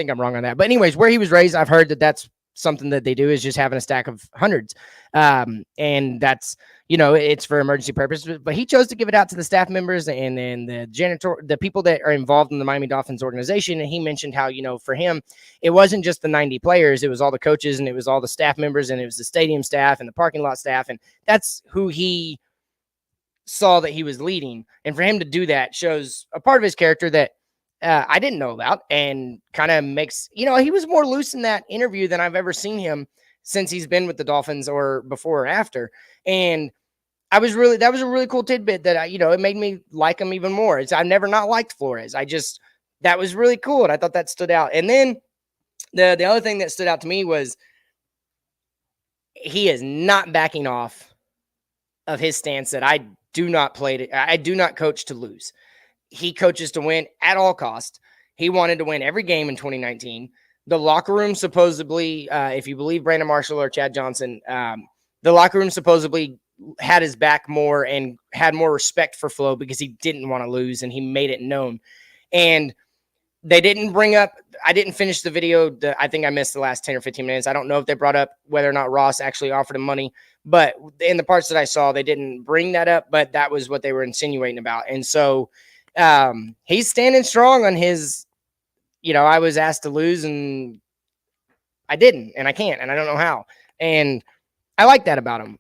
I'm wrong on that. But anyways, where he was raised, I've heard that that's something that they do, is just having a stack of hundreds. And that's, it's for emergency purposes, but he chose to give it out to the staff members and then the people that are involved in the Miami Dolphins organization. And he mentioned how, for him, it wasn't just the 90 players, it was all the coaches, and it was all the staff members, and it was the stadium staff and the parking lot staff. And that's who he saw that he was leading. And for him to do that shows a part of his character that I didn't know about, and kind of makes, he was more loose in that interview than I've ever seen him since he's been with the Dolphins, or before or after. And that was a really cool tidbit that it made me like him even more. I've never not liked Flores. That was really cool. And I thought that stood out. And then the other thing that stood out to me was he is not backing off of his stance that I do not coach to lose. He coaches to win at all costs. He wanted to win every game in 2019. The locker room supposedly, if you believe Brandon Marshall or Chad Johnson, the locker room supposedly had his back more and had more respect for Flo because he didn't want to lose, and he made it known. And they didn't bring up, I didn't finish the video. I think I missed the last 10 or 15 minutes. I don't know if they brought up whether or not Ross actually offered him money, but in the parts that I saw, they didn't bring that up, but that was what they were insinuating about. And so he's standing strong on his, I was asked to lose and I didn't, and I can't, and I don't know how. And I like that about him.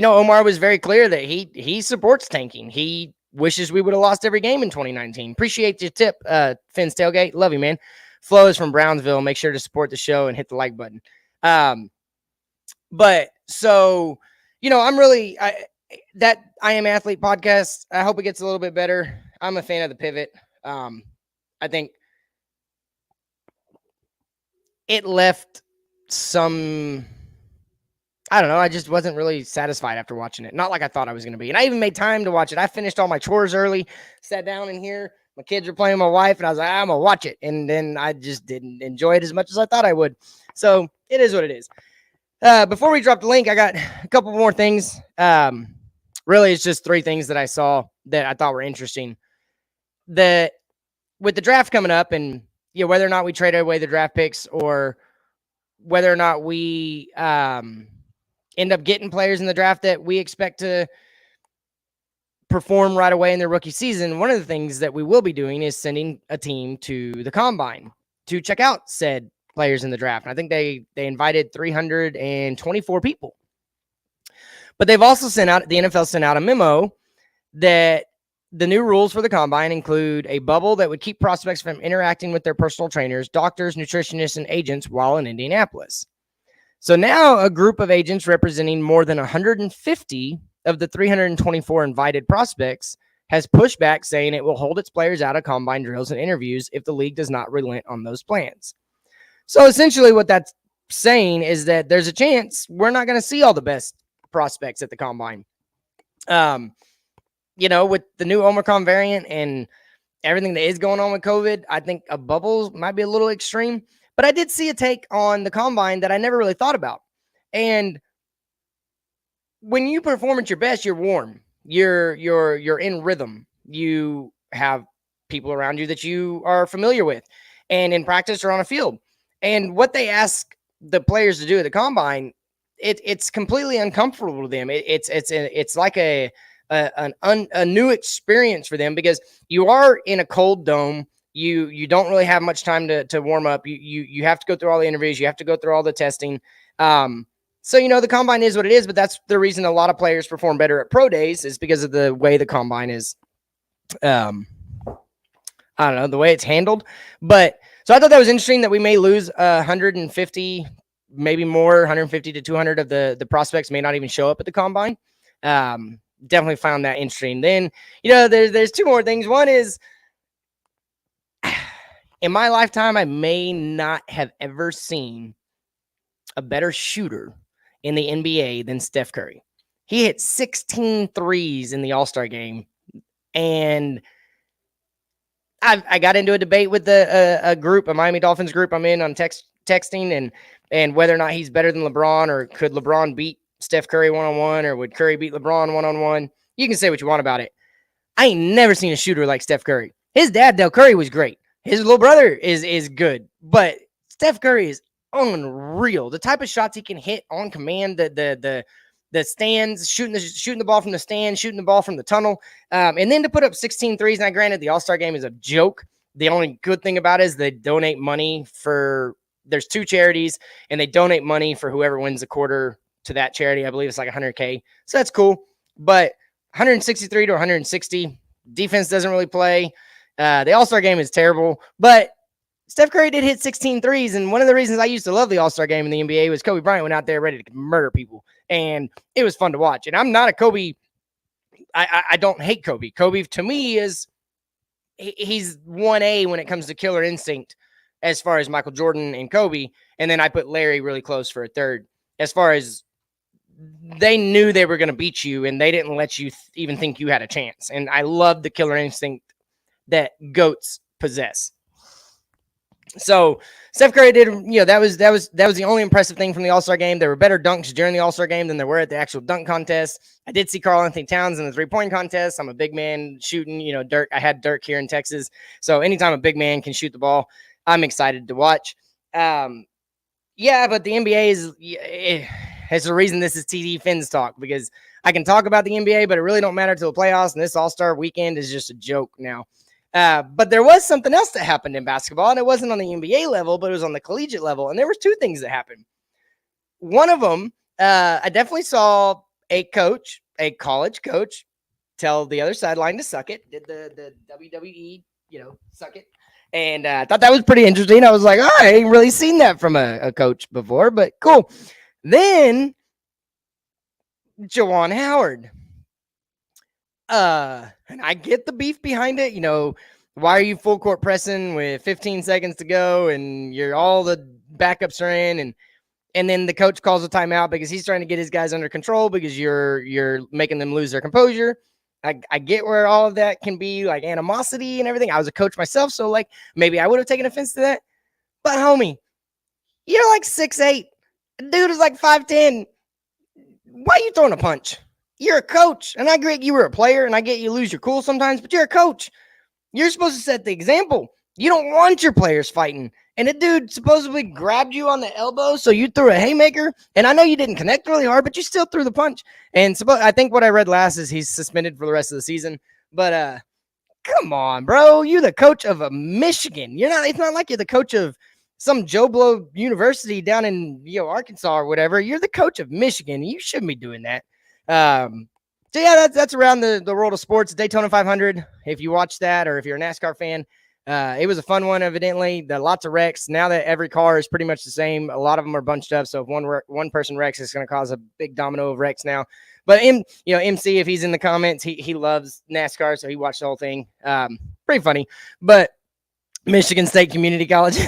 Omar was very clear that he supports tanking. He wishes we would have lost every game in 2019. Appreciate your tip, Finn's Tailgate. Love you, man. Flo is from Brownsville. Make sure to support the show and hit the like button. But so, I'm really, that I Am Athlete podcast, I hope it gets a little bit better. I'm a fan of the pivot. I think it left some, I don't know, I just wasn't really satisfied after watching it. Not like I thought I was going to be. And I even made time to watch it. I finished all my chores early, sat down in here. My kids were playing with my wife, and I was like, I'm going to watch it. And then I just didn't enjoy it as much as I thought I would. So it is what it is. Before we drop the link, I got a couple more things. Really, it's just three things that I saw that I thought were interesting. With the draft coming up, and whether or not we trade away the draft picks, or whether or not we end up getting players in the draft that we expect to perform right away in their rookie season, one of the things that we will be doing is sending a team to the combine to check out said players in the draft. And I think they invited 324 people. But they've also the NFL sent out a memo that the new rules for the combine include a bubble that would keep prospects from interacting with their personal trainers, doctors, nutritionists, and agents while in Indianapolis. So now a group of agents representing more than 150 of the 324 invited prospects has pushed back, saying it will hold its players out of combine drills and interviews if the league does not relent on those plans. So essentially what that's saying is that there's a chance we're not going to see all the best prospects at the combine. With the new Omicron variant and everything that is going on with COVID, I think a bubble might be a little extreme. But I did see a take on the combine that I never really thought about. And when you perform at your best, you're warm. You're in rhythm. You have people around you that you are familiar with, and in practice or on a field. And what they ask the players to do at the combine, it's completely uncomfortable to them. It's like a new experience for them, because you are in a cold dome. You don't really have much time to warm up. You have to go through all the interviews. You have to go through all the testing. So, the combine is what it is, but that's the reason a lot of players perform better at pro days, is because of the way the combine is, I don't know, the way it's handled. But so I thought that was interesting that we may lose 150, maybe more, 150 to 200 of the prospects may not even show up at the combine. Definitely found that interesting. Then, there's two more things. One is, in my lifetime, I may not have ever seen a better shooter in the NBA than Steph Curry. He hit 16 threes in the All-Star game. And I got into a debate with a group, a Miami Dolphins group I'm in on texting, and whether or not he's better than LeBron, or could LeBron beat Steph Curry one-on-one, or would Curry beat LeBron one-on-one. You can say what you want about it. I ain't never seen a shooter like Steph Curry. His dad, Del Curry, was great. His little brother is good. But Steph Curry is unreal. The type of shots he can hit on command, the stands, shooting the ball from the stand, shooting the ball from the tunnel, and then to put up 16 threes. Now, granted, the All-Star game is a joke. The only good thing about it is they donate money for, there's two charities, and they donate money for whoever wins the quarter to that charity. I believe it's like $100K. So that's cool. But 163 to 160, defense doesn't really play. The All-Star game is terrible, but Steph Curry did hit 16 threes, and one of the reasons I used to love the All-Star game in the NBA was Kobe Bryant went out there ready to murder people, and it was fun to watch. And I'm not a Kobe. I don't hate Kobe. Kobe, to me, he's 1A when it comes to killer instinct as far as Michael Jordan and Kobe, and then I put Larry really close for a third, as far as they knew they were going to beat you, and they didn't let you even think you had a chance. And I love the killer instinct that GOATs possess. So Steph Curry did, that was the only impressive thing from the All-Star game. There were better dunks during the All-Star game than there were at the actual dunk contest. I did see Karl Anthony Towns in the 3-point contest. I'm a big man shooting, Dirk. I had Dirk here in Texas. So anytime a big man can shoot the ball, I'm excited to watch. But the NBA is the reason this is TDPHINSTALK, because I can talk about the NBA, but it really don't matter till the playoffs. And this All-Star weekend is just a joke now. But there was something else that happened in basketball, and it wasn't on the NBA level, but it was on the collegiate level. And there was two things that happened. One of them, I definitely saw a college coach, tell the other sideline to suck it. Did the WWE, suck it. And I thought that was pretty interesting. I was like, I ain't really seen that from a coach before, but cool. Then Juwan Howard. And I get the beef behind it. Why are you full court pressing with 15 seconds to go, and all the backups are in, and then the coach calls a timeout because he's trying to get his guys under control because you're making them lose their composure. I get where all of that can be like animosity and everything. I was a coach myself, so like maybe I would have taken offense to that. But homie, you're like 6'8". Dude is like 5'10". Why are you throwing a punch? You're a coach, and I get you were a player, and I get you lose your cool sometimes, but you're a coach. You're supposed to set the example. You don't want your players fighting. And a dude supposedly grabbed you on the elbow, so you threw a haymaker, and I know you didn't connect really hard, but you still threw the punch. And I think what I read last is he's suspended for the rest of the season. But come on, bro. You're the coach of Michigan. It's not like you're the coach of some Joe Blow University down in Arkansas or whatever. You're the coach of Michigan. You shouldn't be doing that. So yeah, that's around the world of sports. Daytona 500. If you watch that, or if you're a NASCAR fan, it was a fun one. Evidently, lots of wrecks. Now that every car is pretty much the same, a lot of them are bunched up. So if one person wrecks, it's going to cause a big domino of wrecks now. But MC, if he's in the comments, he loves NASCAR, so he watched the whole thing. Pretty funny. But Michigan State Community College.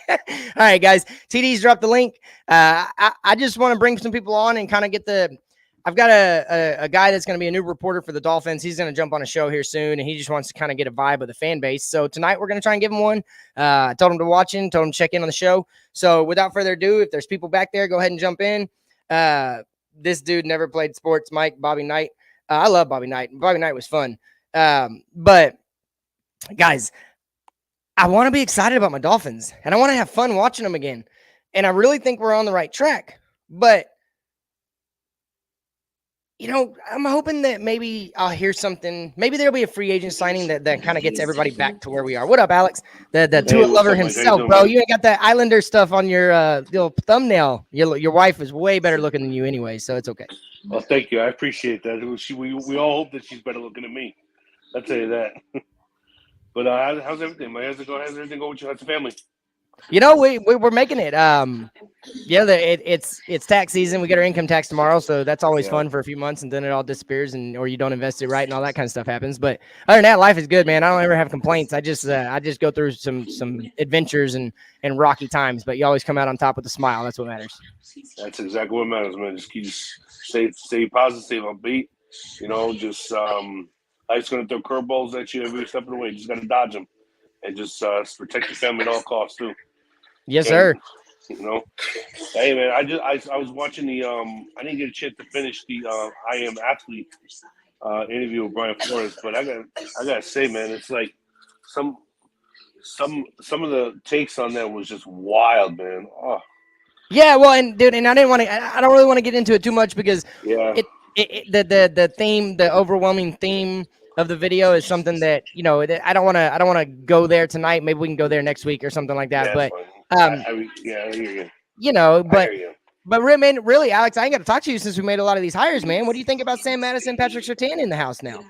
All right, guys. TD's dropped the link. I just want to bring some people on and kind of get I've got a guy that's going to be a new reporter for the Dolphins. He's going to jump on a show here soon, and he just wants to kind of get a vibe of the fan base. So tonight we're going to try and give him one. I told him to watch in, told him to check in on the show. So without further ado, if there's people back there, go ahead and jump in. This dude never played sports, Bobby Knight. I love Bobby Knight. Bobby Knight was fun. But guys, I want to be excited about my Dolphins, and I want to have fun watching them again. And I really think we're on the right track. But I'm hoping that maybe I'll hear something. Maybe there'll be a free agent signing that kind of gets everybody back to where we are. What up, Alex? The Tua lover himself, bro. You ain't got that Islander stuff on your little thumbnail. Your wife is way better looking than you anyway, so it's okay.
Well, thank you. I appreciate that. We all hope that she's better looking than me. I'll tell you that. But how's everything, man? How's everything going with your family?
We're making it. It's tax season. We get our income tax tomorrow, so that's always fun for a few months, and then it all disappears, or you don't invest it right, and all that kind of stuff happens. But other than that, life is good, man. I don't ever have complaints. I just go through some adventures and rocky times, but you always come out on top with a smile. That's what matters.
That's exactly what matters, man. Just stay positive, stay upbeat. Life's gonna throw curveballs at you every step of the way. You just gotta dodge them, and just protect your family at all costs too.
Yes, sir.
Hey man, I was watching the I didn't get a chance to finish the I Am Athlete interview with Brian Flores, but I gotta say, man, it's like some of the takes on that was just wild, man. Oh.
Yeah, well, and dude, and I don't really want to get into it too much because the theme, the overwhelming theme of the video is something that I don't want to go there tonight. Maybe we can go there next week or something like that.
Yeah,
but
I hear you.
But man, really, Alex, I ain't got to talk to you since we made a lot of these hires, man. What do you think about Sam Madison, Patrick Surtain in the house now?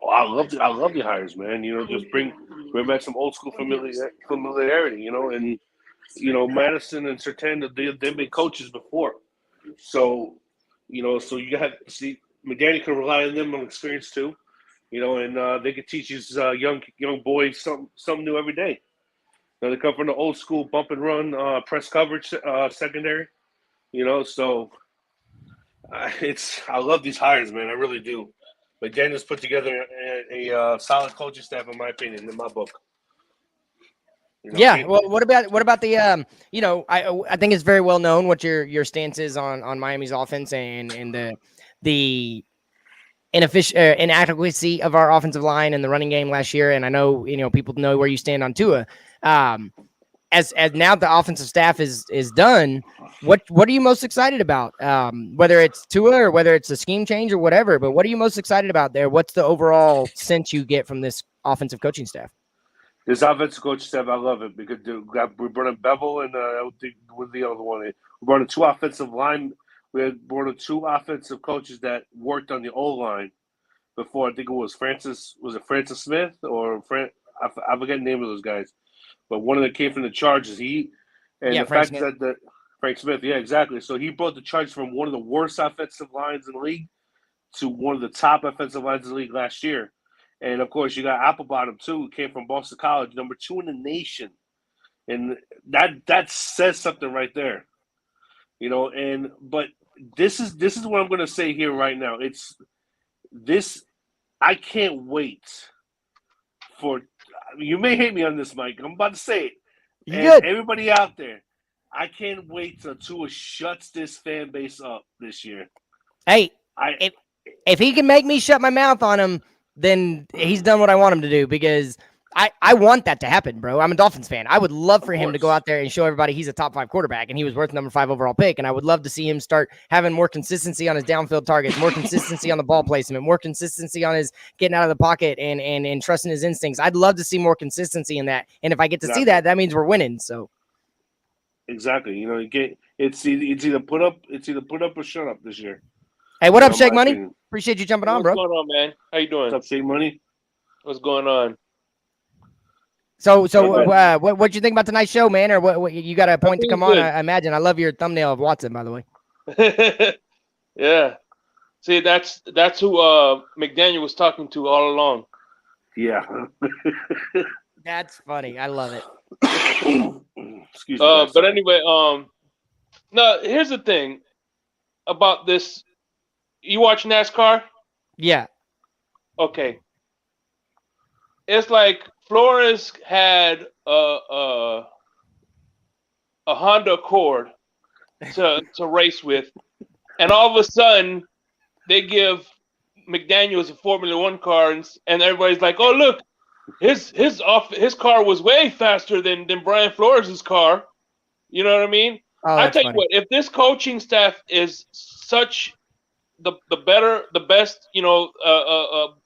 Well, I love the hires, man. Just bring back some old school familiarity. And Madison and Surtain, they've been coaches before, so so you got to see McDaniel can rely on them on experience too. And they could teach his young boys something new every day. They come from the old school bump and run press coverage secondary. So I love these hires, man. I really do. McDaniel's put together a solid coaching staff, in my opinion, in my book.
Well, what about the I think it's very well known what your stance is on Miami's offense and the inadequacy of our offensive line and the running game last year. And I know, people know where you stand on Tua. As now the offensive staff is done, what are you most excited about? Whether it's Tua or whether it's a scheme change or whatever, but what are you most excited about there? What's the overall sense you get from this offensive coaching staff?
This offensive coaching staff, I love it because we brought in Bevel and with the other one. We brought in two offensive line. We brought in two offensive coaches that worked on the O-line before. I think it was Francis Smith or I forget the name of those guys, but one of them came from the Chargers. Frank Smith, yeah, exactly. So he brought the Chargers from one of the worst offensive lines in the league to one of the top offensive lines in the league last year. And of course, you got Applebottom too, who came from Boston College, number 2 in the nation, and that says something right there, But this is what I'm going to say here right now. It's this. I can't wait for. You may hate me on this, Mike. I'm about to say it.
Good.
Everybody out there, I can't wait till Tua shuts this fan base up this year.
Hey, if he can make me shut my mouth on him, then he's done what I want him to do because I want that to happen, bro. I'm a Dolphins fan. I would love for him to go out there and show everybody he's a top 5 quarterback and he was worth number 5 overall pick. And I would love to see him start having more consistency on his downfield targets, more consistency on the ball placement, more consistency on his getting out of the pocket and trusting his instincts. I'd love to see more consistency in that. And if I get to see that, that means we're winning. So
exactly. It's either put up or shut up this year.
Hey, what up, Shake Money? Opinion. Appreciate you jumping on, bro.
What's going on, man? How you doing?
What's up, Shake Money?
What's going on?
So what you think about tonight's show, man? Or what you got a point to come on? I imagine. I love your thumbnail of Watson, by the way.
Yeah. See, that's who McDaniel was talking to all along.
Yeah.
That's funny. I love it.
Excuse me.
But anyway, no, here's the thing about this. You watch NASCAR?
Yeah.
Okay. It's like Flores had a Honda Accord to race with, and all of a sudden they give McDaniel's a Formula One car, and everybody's like, "Oh, look, his car was way faster than Brian Flores' car." You know what I mean?
Oh,
I
that's
tell you
funny.
what, if this coaching staff is such the best,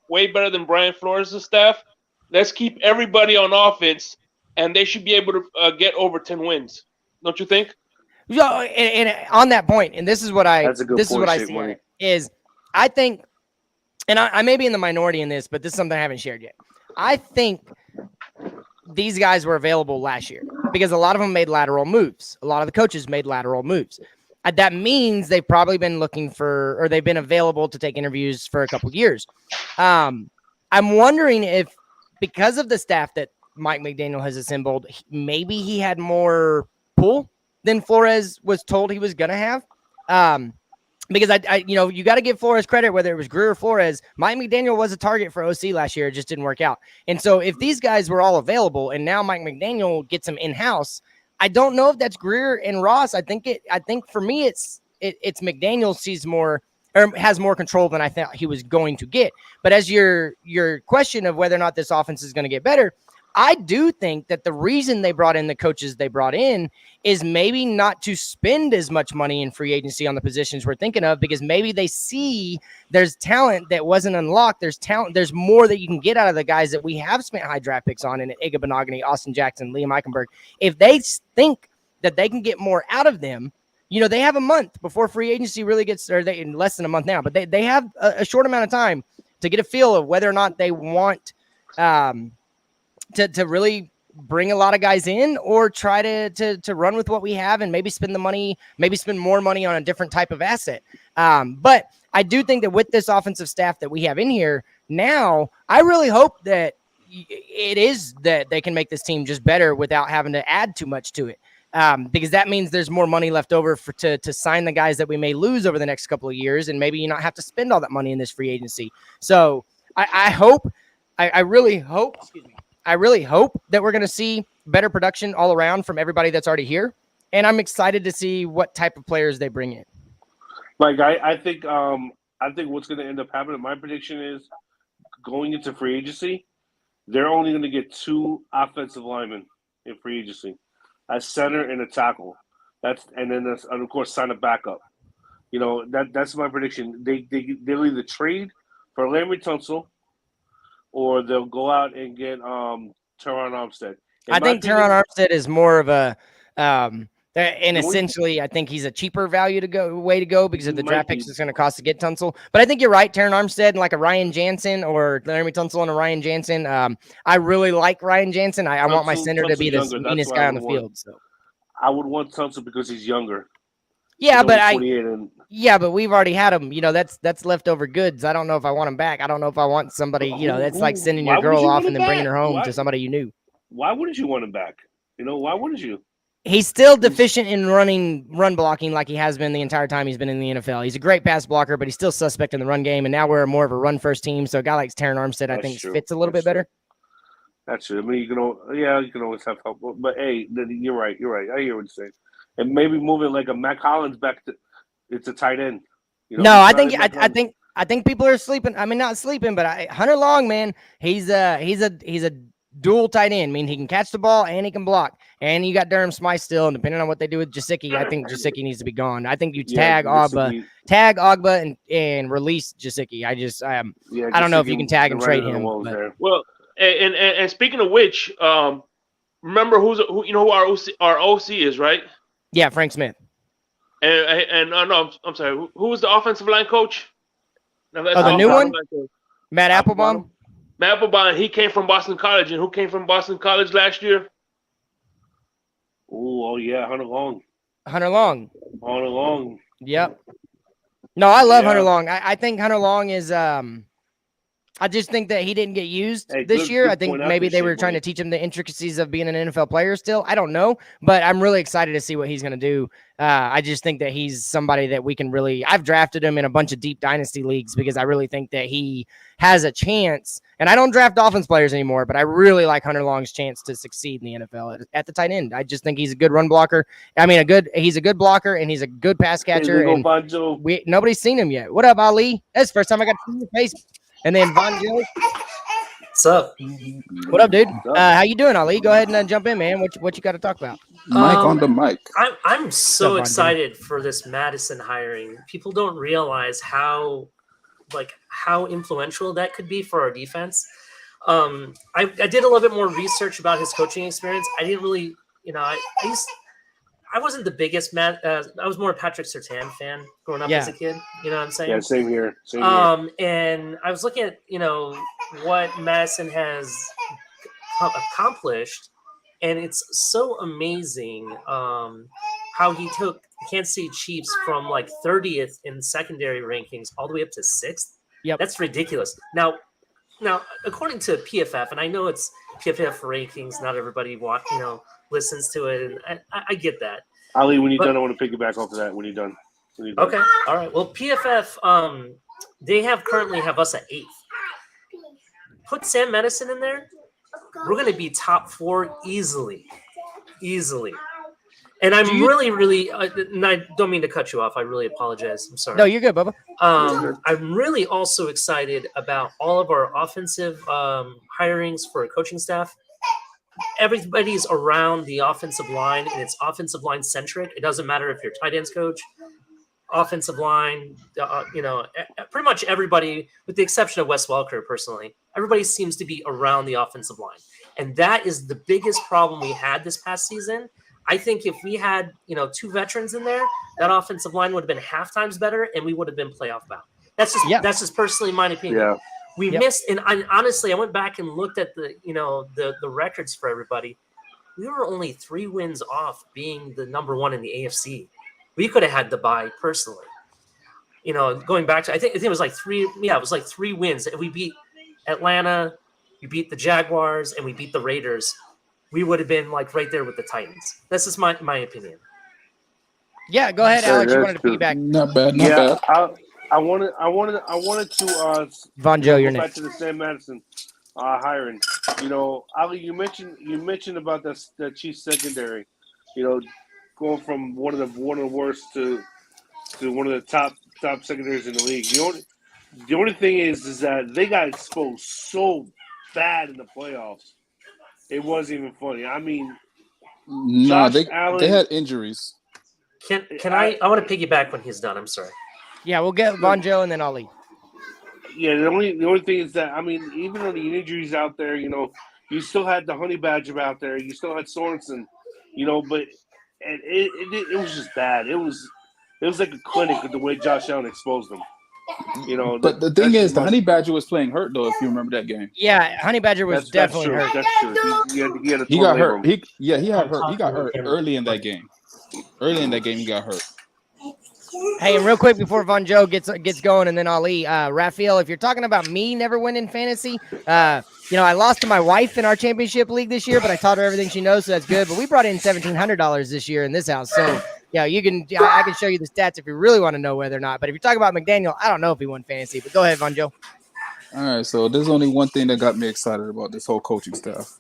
way better than Brian Flores' staff, let's keep everybody on offense, and they should be able to get over 10 wins. Don't you think?
Yeah, and on that point, and this is what I
That's a good point, Shake
see
Money.
is I think, and I may be in the minority in this, but this is something I haven't shared yet. I think these guys were available last year because a lot of them made lateral moves. A lot of the coaches made lateral moves. That means they've probably been looking for, or they've been available to take interviews for a couple of years. I'm wondering if, because of the staff that Mike McDaniel has assembled, maybe he had more pull than Flores was told he was going to have. Because you got to give Flores credit, whether it was Greer or Flores. Mike McDaniel was a target for OC last year. It just didn't work out. And so if these guys were all available and now Mike McDaniel gets them in-house, I don't know if that's Greer and Ross. I think for me, it's McDaniel sees more or has more control than I thought he was going to get. But as your question of whether or not this offense is going to get better, I do think that the reason they brought in the coaches they brought in is maybe not to spend as much money in free agency on the positions we're thinking of, because maybe they see there's talent that wasn't unlocked. There's talent. There's more that you can get out of the guys that we have spent high draft picks on in Iga Benogany, Austin Jackson, Liam Eichenberg. If they think that they can get more out of them, they have a month before free agency really gets, or they in less than a month now, but they have a short amount of time to get a feel of whether or not they want to really bring a lot of guys in, or try to run with what we have and maybe spend more money on a different type of asset. But I do think that with this offensive staff that we have in here now, I really hope that it is that they can make this team just better without having to add too much to it. Because that means there's more money left over to sign the guys that we may lose over the next couple of years, and maybe you not have to spend all that money in this free agency. So I really hope that we're going to see better production all around from everybody that's already here. And I'm excited to see what type of players they bring in.
Like, I think what's going to end up happening, my prediction is, going into free agency, they're only going to get 2 offensive linemen in free agency, a center and a tackle. And then of course sign a backup. That's my prediction. They'll either trade for Larry Tunsil, or they'll go out and get Teron Armstead.
I think Teron Armstead is more of a and essentially I think he's a cheaper way to go because of the draft picks it's going to cost to get Tunsil. But I think you're right, Teron Armstead and like a Ryan Jansen, or Larry Tunsil and a Ryan Jansen. I really like Ryan Jansen. I want my center to be the meanest guy on the field. So
I would want Tunsil because he's younger.
Yeah, but
but
we've already had him. That's leftover goods. I don't know if I want him back. I don't know if I want somebody. That's like sending your girl off and then bringing her home to somebody you knew.
Why wouldn't you want him back? Why wouldn't you?
He's still deficient in run blocking like he has been the entire time he's been in the NFL. He's a great pass blocker, but he's still suspect in the run game. And now we're more of a run first team. So a guy like Teron Armstead, I think, fits a little bit better.
That's true. I mean, you can always have help. But hey, you're right. I hear what you're saying. And maybe moving like a Mac Hollins back to it's a tight end.
I think people are sleeping. I mean, not sleeping, but Hunter Long, man, he's a dual tight end. I mean, he can catch the ball and he can block. And you got Durham Smythe still, and depending on what they do with Gesicki, I think Gesicki needs to be gone. I think you tag Ogba and release Gesicki. I don't know if you can tag and trade him.
Well, and speaking of which, remember who our OC is, right?
Yeah, Frank Smith.
And no, I'm sorry. Who was the offensive line coach?
The new one? Matt Applebaum.
Matt Applebaum, he came from Boston College. And who came from Boston College last year?
Oh yeah, Hunter Long.
Yep. No, I love Hunter Long. I think Hunter Long is I just think that he didn't get used
Hey,
this year.
good
I think
point out
maybe
this
they
shit,
were trying to
Mike.
teach him the intricacies of being an NFL player still. I don't know, but I'm really excited to see what he's going to do. I just think that he's somebody that we can really – I've drafted him in a bunch of deep dynasty leagues because I really think that he has a chance. And I don't draft Dolphins players anymore, but I really like Hunter Long's chance to succeed in the NFL at the tight end. I just think he's a good run blocker. I mean, he's a good blocker, and he's a good pass catcher.
Hey,
And
Bonjo.
nobody's seen him yet. What up, Ali? That's the first time I got to see your face. And then Von Joe.
What's up?
What up, dude? How you doing, Ali? Go ahead and jump in, man. What you got to talk about?
Mike on the mic.
I'm so
Von
excited for this Madison hiring. People don't realize how influential that could be for our defense. I did a little bit more research about his coaching experience. I didn't really, I wasn't the biggest I was more a Patrick Surtain fan growing up as a kid. You know what I'm saying?
Yeah, same here. Same here.
And I was looking at, what Madison has accomplished, and it's so amazing how he took Kansas City Chiefs from like 30th in secondary rankings all the way up to 6th.
Yep.
That's ridiculous. Now, according to PFF, and I know it's PFF rankings, not everybody listens to it, and I get that.
Ali, when you're done, I want to piggyback off of that. When you're done.
Okay. All right. Well, PFF, they currently have us at 8th. Put Sam Madison in there, we're going to be top 4 easily. And I'm really, and I don't mean to cut you off. I really apologize. I'm sorry.
No, you're good, Bubba.
I'm really also excited about all of our offensive hirings for coaching staff. Everybody's around the offensive line, and it's offensive line centric. It doesn't matter if you're tight ends coach, offensive line, pretty much everybody, with the exception of Wes Welker, personally, everybody seems to be around the offensive line. And that is the biggest problem we had this past season. I think if we had, 2 veterans in there, that offensive line would have been half times better, and we would have been playoff bound. That's just personally my opinion.
Yeah.
We missed, and honestly, I went back and looked at the records for everybody. We were only 3 wins off being the number 1 in the AFC. We could have had the bye personally. Going back to I think it was like 3. Yeah, it was like 3 wins. We beat Atlanta, we beat the Jaguars, and we beat the Raiders. We would have been like right there with the Titans. That's just my opinion.
Yeah, go ahead, Alex. You wanted to piggyback.
Not bad.
I wanted to
Von Joe, you're
go back
next.
to the Sam Madison hiring. Ali, you mentioned about the Chiefs secondary. Going from one of the worst to one of the top secondaries in the league. The only thing is that they got exposed so bad in the playoffs. It wasn't even funny. I mean,
No, they
Allen,
had injuries.
Can I want to piggyback when he's done. I'm sorry.
Yeah, we'll get Von Joe and then Ali.
Yeah, the only thing is that, I mean, even though the injuries out there, you still had the Honey Badger out there, you still had Sorensen, but it was just bad. It was like a clinic with the way Josh Allen exposed them.
But the thing is, the Honey Badger was playing hurt though. If you remember that game,
Yeah, Honey Badger was definitely
true.
hurt.
That's true.
he got hurt. He got hurt. He got hurt early in that game. He got hurt.
Hey, and real quick before Von Joe gets going, and then Ali, Raphael, if you're talking about me never winning fantasy, I lost to my wife in our championship league this year, but I taught her everything she knows, so that's good. But we brought in $1,700 this year in this house, so yeah, I can show you the stats if you really want to know whether or not. But if you're talking about McDaniel, I don't know if he won fantasy, but go ahead, Von Joe.
All right, so there's only one thing that got me excited about this whole coaching staff.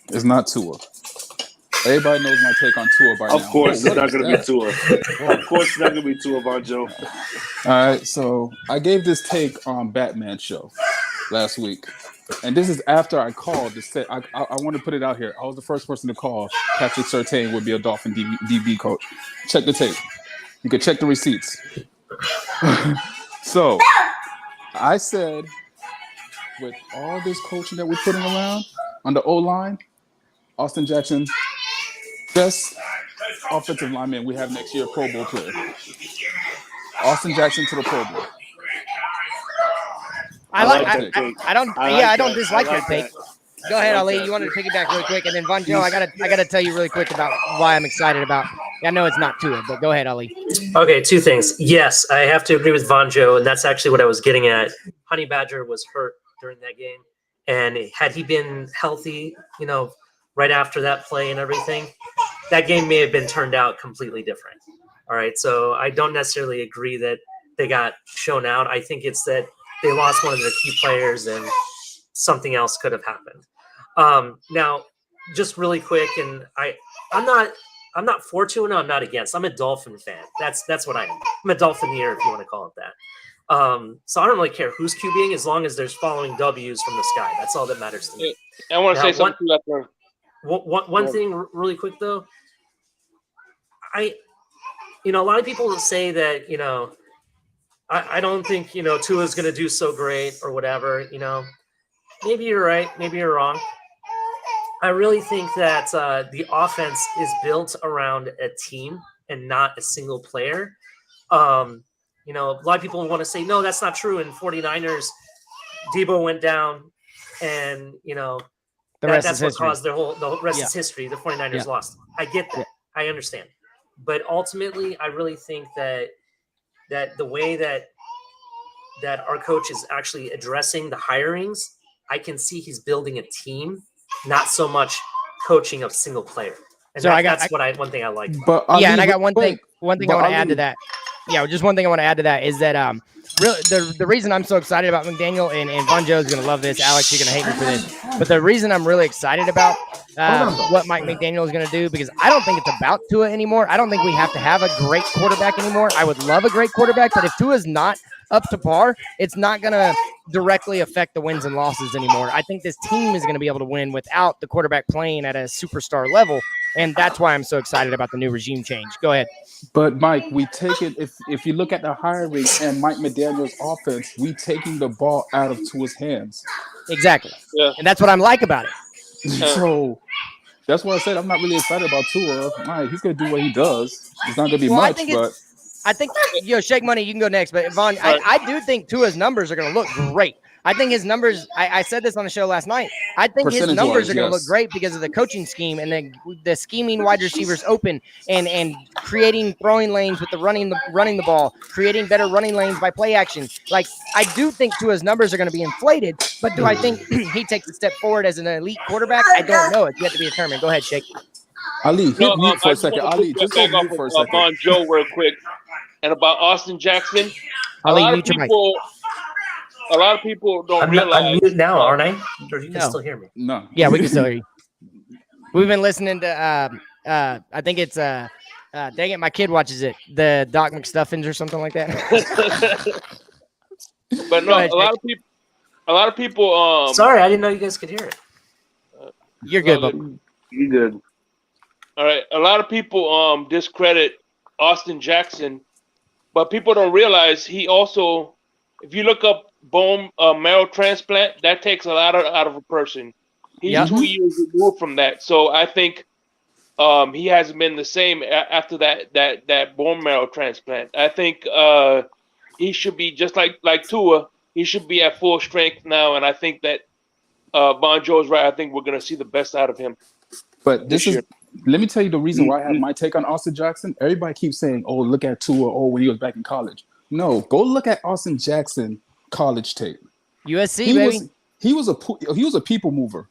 It's not Tua. Everybody knows my take on Tua by now.
Of course, it's not going to be Tua. Of course, it's not going to be Tua, Von Joe.
All right, so I gave this take on Batman show last week. And this is after I called to say, I want to put it out here. I was the first person to call Patrick Surtain would be a Dolphin DB coach. Check the tape. You can check the receipts. So I said, with all this coaching that we're putting around on the O-line, Austin Jackson, best offensive lineman we have next year, Pro Bowl player. Austin Jackson to the Pro Bowl.
I don't dislike your take. Go ahead, Ali. You wanted to piggyback really quick, and then Von Joe, I gotta tell you really quick about why I'm excited about. I know it's not Tua, but go ahead, Ali.
Okay, 2 things. Yes, I have to agree with Von Joe, and that's actually what I was getting at. Honey Badger was hurt during that game. And had he been healthy, right after that play and everything, that game may have been turned out completely different. All right. So I don't necessarily agree that they got shown out. I think it's that they lost one of their key players and something else could have happened. Now, just really quick, and I'm not for Tua, no, I'm not against. I'm a Dolphin fan. That's what I am. I'm a Dolphineer, if you want to call it that. So I don't really care who's QBing as long as there's following W's from the sky. That's all that matters to me.
I want to say something like that.
One thing really quick though, a lot of people say that, I don't think, Tua is going to do so great or whatever, maybe you're right. Maybe you're wrong. I really think that the offense is built around a team and not a single player. A lot of people want to say, no, that's not true. In 49ers, Debo went down and, that's what caused the rest is history. The 49ers lost. I get that. I understand. But ultimately, I really think that the way that our coach is actually addressing the hirings, I can see he's building a team, not so much coaching of single player. And
so
that's one thing I like.
But
and I got one thing I want to add to that. Yeah, just one thing I want to add to that is that really the reason I'm so excited about McDaniel and Von Joe's going to love this. Alex, you're going to hate me for this. But the reason I'm really excited about what Mike McDaniel is going to do, because I don't think it's about Tua anymore. I don't think we have to have a great quarterback anymore. I would love a great quarterback, but if Tua's not up to par, it's not going to directly affect the wins and losses anymore. I think this team is going to be able to win without the quarterback playing at a superstar level, and that's why I'm so excited about the new regime change. Go ahead.
But Mike, we take it if you look at the hiring and Mike McDaniel's offense, we taking the ball out of Tua's hands.
Exactly. Yeah. And that's what I'm like about it.
So that's why I said I'm not really excited about Tua. Right, he's going to do what he does. It's not going to be much, but
I think, Shake Money, you can go next. But, Vaughn, I do think Tua's numbers are going to look great. I think his numbers, I said this on the show last night, I think his numbers are going to look great because of the coaching scheme and the scheming wide receivers open and creating throwing lanes with the running the ball, creating better running lanes by play action. Like, I do think Tua's numbers are going to be inflated, but do I think he takes a step forward as an elite quarterback? I don't know. It's yet to be determined. Go ahead, Shake.
Ali, hit mute for a second. Ali, just go mute for a second.
On Joe real quick. And about Austin Jackson, a lot of people don't realize.
I'm mute now, aren't I? Or you can still hear me?
No.
Yeah, we can still hear you. We've been listening to, I think it's, dang it, my kid watches it, the Doc McStuffins or something like that.
But no, a lot of people.
Sorry, I didn't know you guys could hear it.
You're good, Bob.
You're good.
All right, a lot of people discredit Austin Jackson, but people don't realize he also, if you look up bone marrow transplant, that takes a lot out of a person. He's 2 years removed from that, so I think he hasn't been the same after that bone marrow transplant. I think he should be just like Tua. He should be at full strength now, and I think that Von Joe's right. I think we're going to see the best out of him.
But this is. Let me tell you the reason why I have my take on Austin Jackson. Everybody keeps saying, "Oh, look at Tua. Oh, when he was back in college." No, go look at Austin Jackson college tape.
USC, baby.
He was a people mover.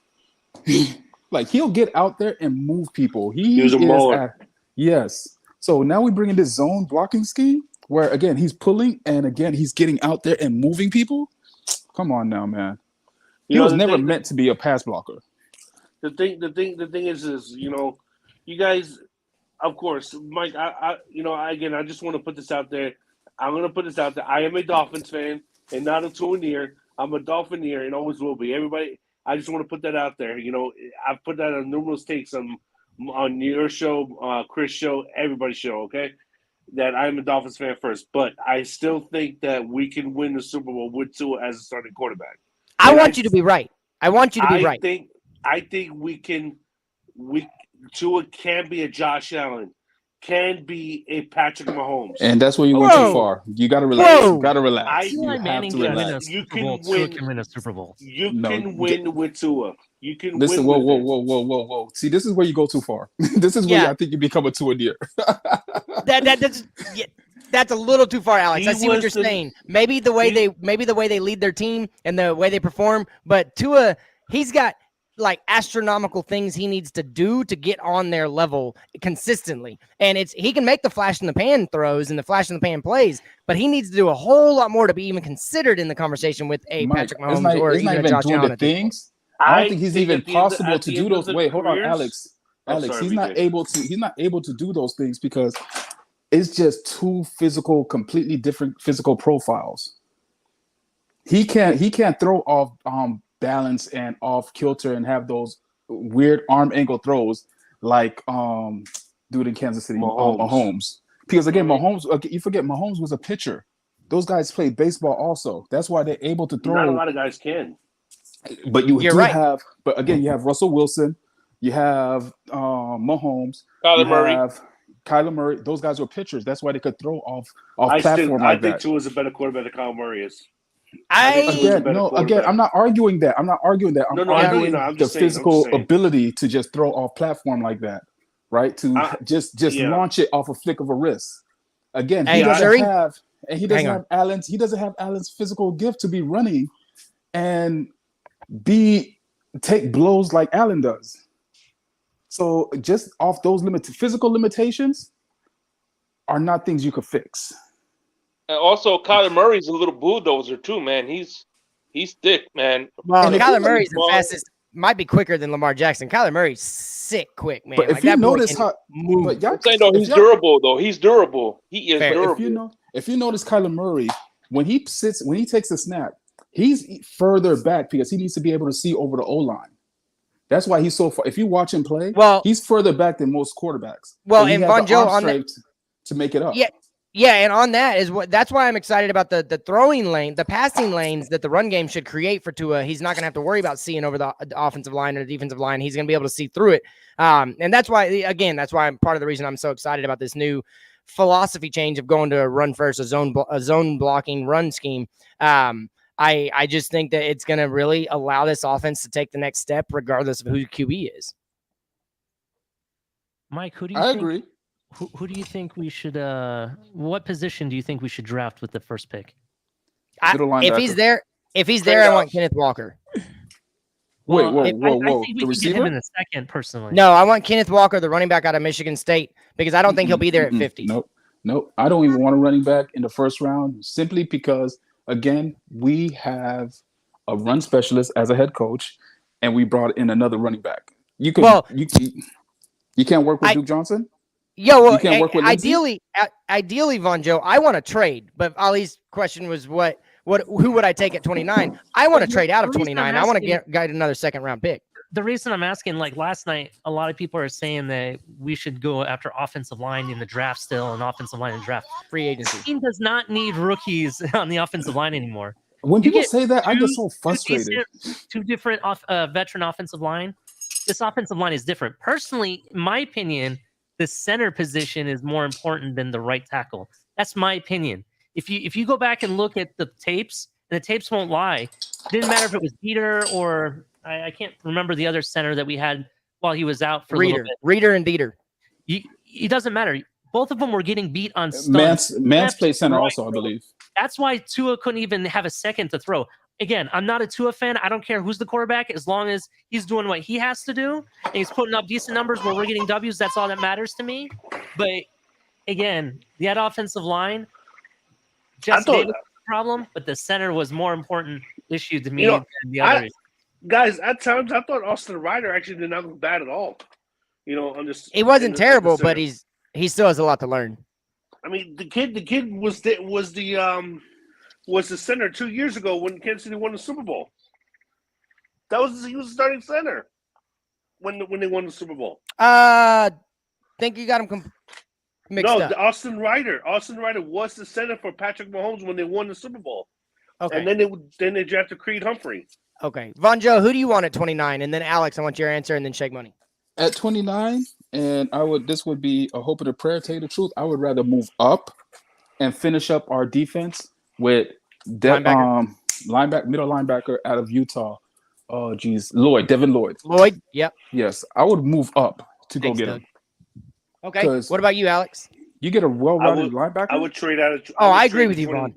Like, he'll get out there and move people. He was a mauler. Yes. So now we bring in this zone blocking scheme where again he's pulling and again he's getting out there and moving people. Come on now, man. He was never meant to be a pass blocker.
The thing is, you guys, of course, Mike. I just want to put this out there. I'm going to put this out there. I am a Dolphins fan and not a Tuaneer. I'm a Dolphineer and always will be. Everybody, I just want to put that out there. I've put that on numerous takes on your show, Chris' show, everybody's show. Okay, that I'm a Dolphins fan first, but I still think that we can win the Super Bowl with Tua as a starting quarterback.
I want you to be right. I want you to be right.
I think Tua can be a Josh Allen, can be a Patrick Mahomes.
And that's where you went too far. You got to relax. You got to relax.
You can win a Super Bowl. You can win with Tua. You can
listen.
Win
whoa. See, this is where you go too far. This is where I think you become a Tuaneer.
that's a little too far, Alex.
He
I see what
was
you're saying. Maybe the way they lead their team and the way they perform, but Tua, he's got like astronomical things he needs to do to get on their level consistently. And he can make the flash in the pan throws and the flash in the pan plays, but he needs to do a whole lot more to be even considered in the conversation with Patrick Mahomes or even a Josh Allen.
I don't think he's even possible to do those. Wait, hold on, Alex. Alex, he's not able to do those things because it's just two completely different physical profiles. He can't throw off balance and off kilter and have those weird arm angle throws like dude in Kansas City, Mahomes. Because again, you forget Mahomes was a pitcher. Those guys played baseball also. That's why they're able to throw.
Not a lot of guys can.
But you have Russell Wilson, you have Mahomes, Kyler Murray. Those guys were pitchers. That's why they could throw off platform like that.
I think Tua is a better quarterback than Kyler Murray is.
Again, I'm not arguing that. I'm arguing the physical ability to just throw off platform like that, right? To just launch it off a flick of a wrist. Again, he doesn't have Allen's physical gift to be running and take blows like Allen does. So just off those physical limitations are not things you could fix.
And also, Kyler Murray's a little bulldozer too, man. He's thick, man.
Well, Kyler Murray's the fastest. Might be quicker than Lamar Jackson. Kyler Murray's sick quick, man.
But if you notice how,
he's durable though. He's durable. He is durable.
If you notice Kyler Murray, when he takes the snap, he's further back because he needs to be able to see over the O-line. That's why he's so far. If you watch him play, he's further back than most quarterbacks.
Well, and Von Joe on that
to make it up.
Yeah, and on that that's why I'm excited about the throwing lane, the passing lanes that the run game should create for Tua. He's not going to have to worry about seeing over the offensive line or the defensive line. He's going to be able to see through it. And that's why I'm part of the reason I'm so excited about this new philosophy change of going to a run first, a zone blocking run scheme. I just think that it's going to really allow this offense to take the next step, regardless of who the QB is.
Mike, who do you think?
Agree.
Who do you think we should? What position do you think we should draft with the first pick?
If he's there, I want Kenneth Walker.
Whoa!
I think we can get him in a second, personally.
No, I want Kenneth Walker, the running back out of Michigan State, because I don't think he'll be there at 50.
Nope. I don't even want a running back in the first round simply because, again, we have a run specialist as a head coach, and we brought in another running back. You can't work with Duke Johnson.
Ideally, Von Joe, I want to trade, but Ali's question was who would I take at 29? I want to trade out of 29. I want to get another second round pick.
The reason I'm asking, like last night, a lot of people are saying that we should go after offensive line in the draft still, and offensive line in the draft.
Free agency.
The team does not need rookies on the offensive line anymore.
When people say that, I get so frustrated.
Two different veteran offensive line. This offensive line is different. Personally, in my opinion, the center position is more important than the right tackle. That's my opinion. If you go back and look at the tapes, and the tapes won't lie, it didn't matter if it was Dieter or I can't remember the other center that we had while he was out for a little bit.
Reeder and Dieter.
It doesn't matter. Both of them were getting beat on studs.
Mance played center also, I believe.
That's why Tua couldn't even have a second to throw. Again, I'm not a Tua fan. I don't care who's the quarterback. As long as he's doing what he has to do and he's putting up decent numbers where we're getting W's, that's all that matters to me. But again, that offensive line, just Davis was the problem, but the center was more important issue to me than the others.
Guys, at times I thought Austin Ryder actually did not look bad at all.
He wasn't terrible, but he still has a lot to learn.
I mean, the kid was the center 2 years ago when Kansas City won the Super Bowl. He was the starting center when they won the Super Bowl.
Think you got him mixed up.
No, Austin Ryder was the center for Patrick Mahomes when they won the Super Bowl.
Okay.
And then they drafted Creed Humphrey.
Okay. Von Joe, who do you want at 29? And then Alex, I want your answer, and then Shake Money.
At 29, and this would be a hope and a prayer, tell you the truth, I would rather move up and finish up our defense with middle linebacker out of Utah. Oh, geez. Devin Lloyd.
Yep.
Yes, I would move up to go get him.
Okay. What about you, Alex?
You get a well-rounded linebacker.
I would trade out.
I agree with you, Vaughn.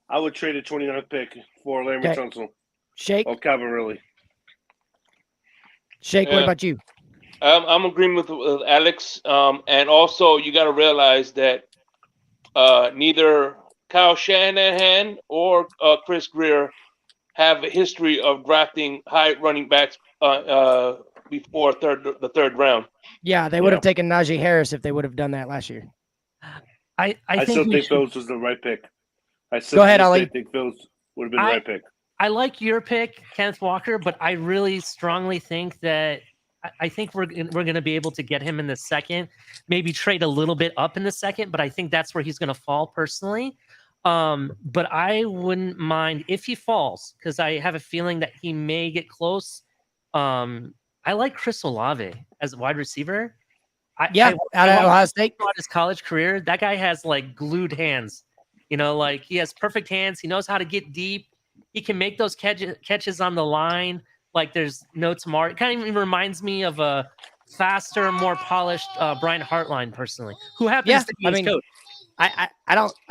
I would trade a 29th pick for Larry Tunsil.
Shake.
Oh, Calvin Ridley.
Shake. What about you?
I'm agreeing with Alex. And also, you got to realize that neither Kyle Shanahan or Chris Greer have a history of drafting high running backs before the third round.
Yeah, they would have taken Najee Harris if they would have done that last year.
I
still think Phillips was the right pick.
Go ahead, Ali.
I think Phillips would have been the right pick.
I like your pick, Kenneth Walker, but I really strongly think that I think we're going to be able to get him in the second, maybe trade a little bit up in the second, but I think that's where he's going to fall personally. But I wouldn't mind if he falls, because I have a feeling that he may get close. I like Chris Olave as a wide receiver.
Out of Ohio State.
Throughout his college career, that guy has like glued hands. Like he has perfect hands. He knows how to get deep. He can make those catches on the line like there's no tomorrow. It kind of even reminds me of a faster, more polished Brian Hartline, personally, who happens to be his coach.
I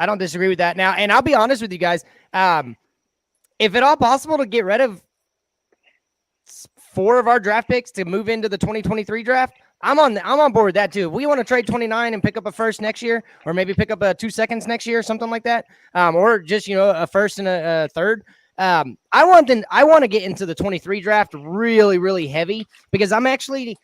don't disagree with that now. And I'll be honest with you guys. If at all possible to get rid of 4 of our draft picks to move into the 2023 draft, I'm on board with that too. If we want to trade 29 and pick up a first next year, or maybe pick up 2 seconds next year, or something like that, or just a first and a third. I want to get into the 23 draft really, really heavy, because I'm actually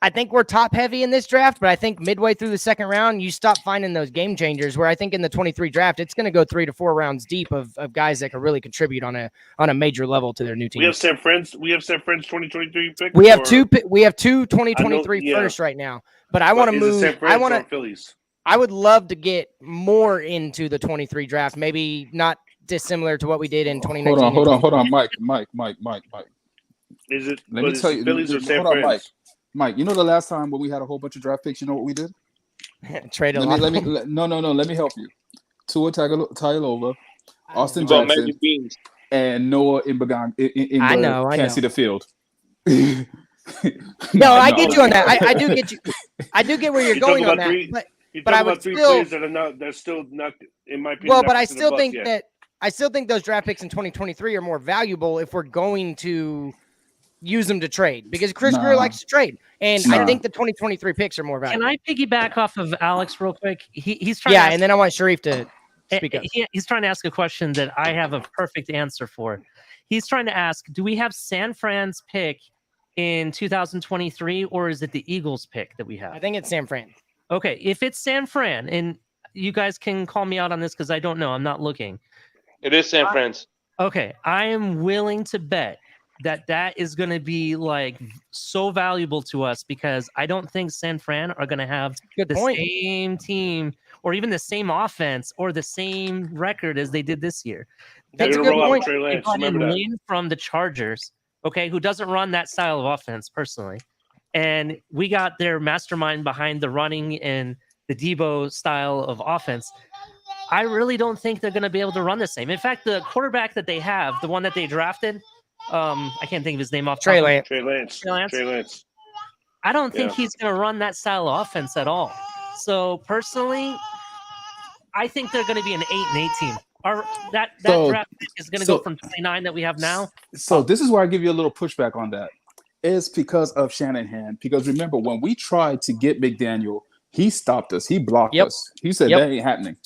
I think we're top heavy in this draft, but I think midway through the second round, you stop finding those game changers, where I think in the 23 draft, it's going to go 3 to 4 rounds deep of guys that can really contribute on a major level to their new team.
We have San Fran's 2023 pick.
We have two 2023 first right now, but I want to move. I want to
Phillies.
I would love to get more into the 23 draft, maybe not dissimilar to what we did in 2019.
Hold on, Mike.
Is it?
Let me tell you.
Phillies or San
Hold on,
Fran's?
Mike, you know the last time when we had a whole bunch of draft picks, you know what we did?
Trade a
lot.
Let
me help you. Tua Tagovailoa, Austin Jackson, and Noah Imbagang.
I know.
Can't see the field.
No, I get you on that. I do get you. I do get where you're going on that. But I would still.
They're still not, in my opinion.
Well, but I still think those draft picks in 2023 are more valuable if we're going to use them to trade, because Chris Greer likes to trade, and I think the 2023 picks are more valuable.
Can I piggyback off of Alex real quick? He's trying.
Yeah, and then I want Sharif to speak up.
He's trying to ask a question that I have a perfect answer for. He's trying to ask, do we have San Fran's pick in 2023, or is it the Eagles pick that we have?
I think it's San Fran.
Okay, if it's San Fran, and you guys can call me out on this because I don't know, I'm not looking.
It is San Fran's.
Okay, I am willing to bet that is going to be like so valuable to us, because I don't think San Fran are going to have same team or even the same offense or the same record as they did this year.
That's a good point.
Remember that.
Win from the Chargers, okay, who doesn't run that style of offense personally. And we got their mastermind behind the running and the Debo style of offense. I really don't think they're going to be able to run the same. In fact, the quarterback that they have, the one that they drafted, I can't think of his name off.
Trey Lance.
I don't think he's going to run that style of offense at all. So personally, I think they're going to be an 8-8 team. That draft pick is going to go from 29 that we have now.
So this is where I give you a little pushback on that. It's because of Shanahan. Because remember, when we tried to get McDaniel, he stopped us. He blocked us. He said that ain't happening.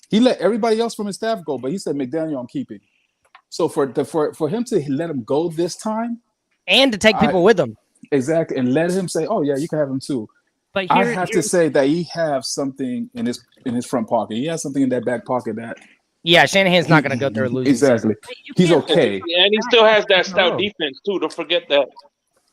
He let everybody else from his staff go, but he said McDaniel I'm keeping. So for him to let him go this time,
and to take people with him,
exactly, and let him say, "Oh yeah, you can have him too."
But
I have to say that he has something in his front pocket. He has something in that back pocket that.
Yeah, Shanahan's not going to go there losing.
Exactly, he's okay,
and he still has that stout defense too. Don't forget that.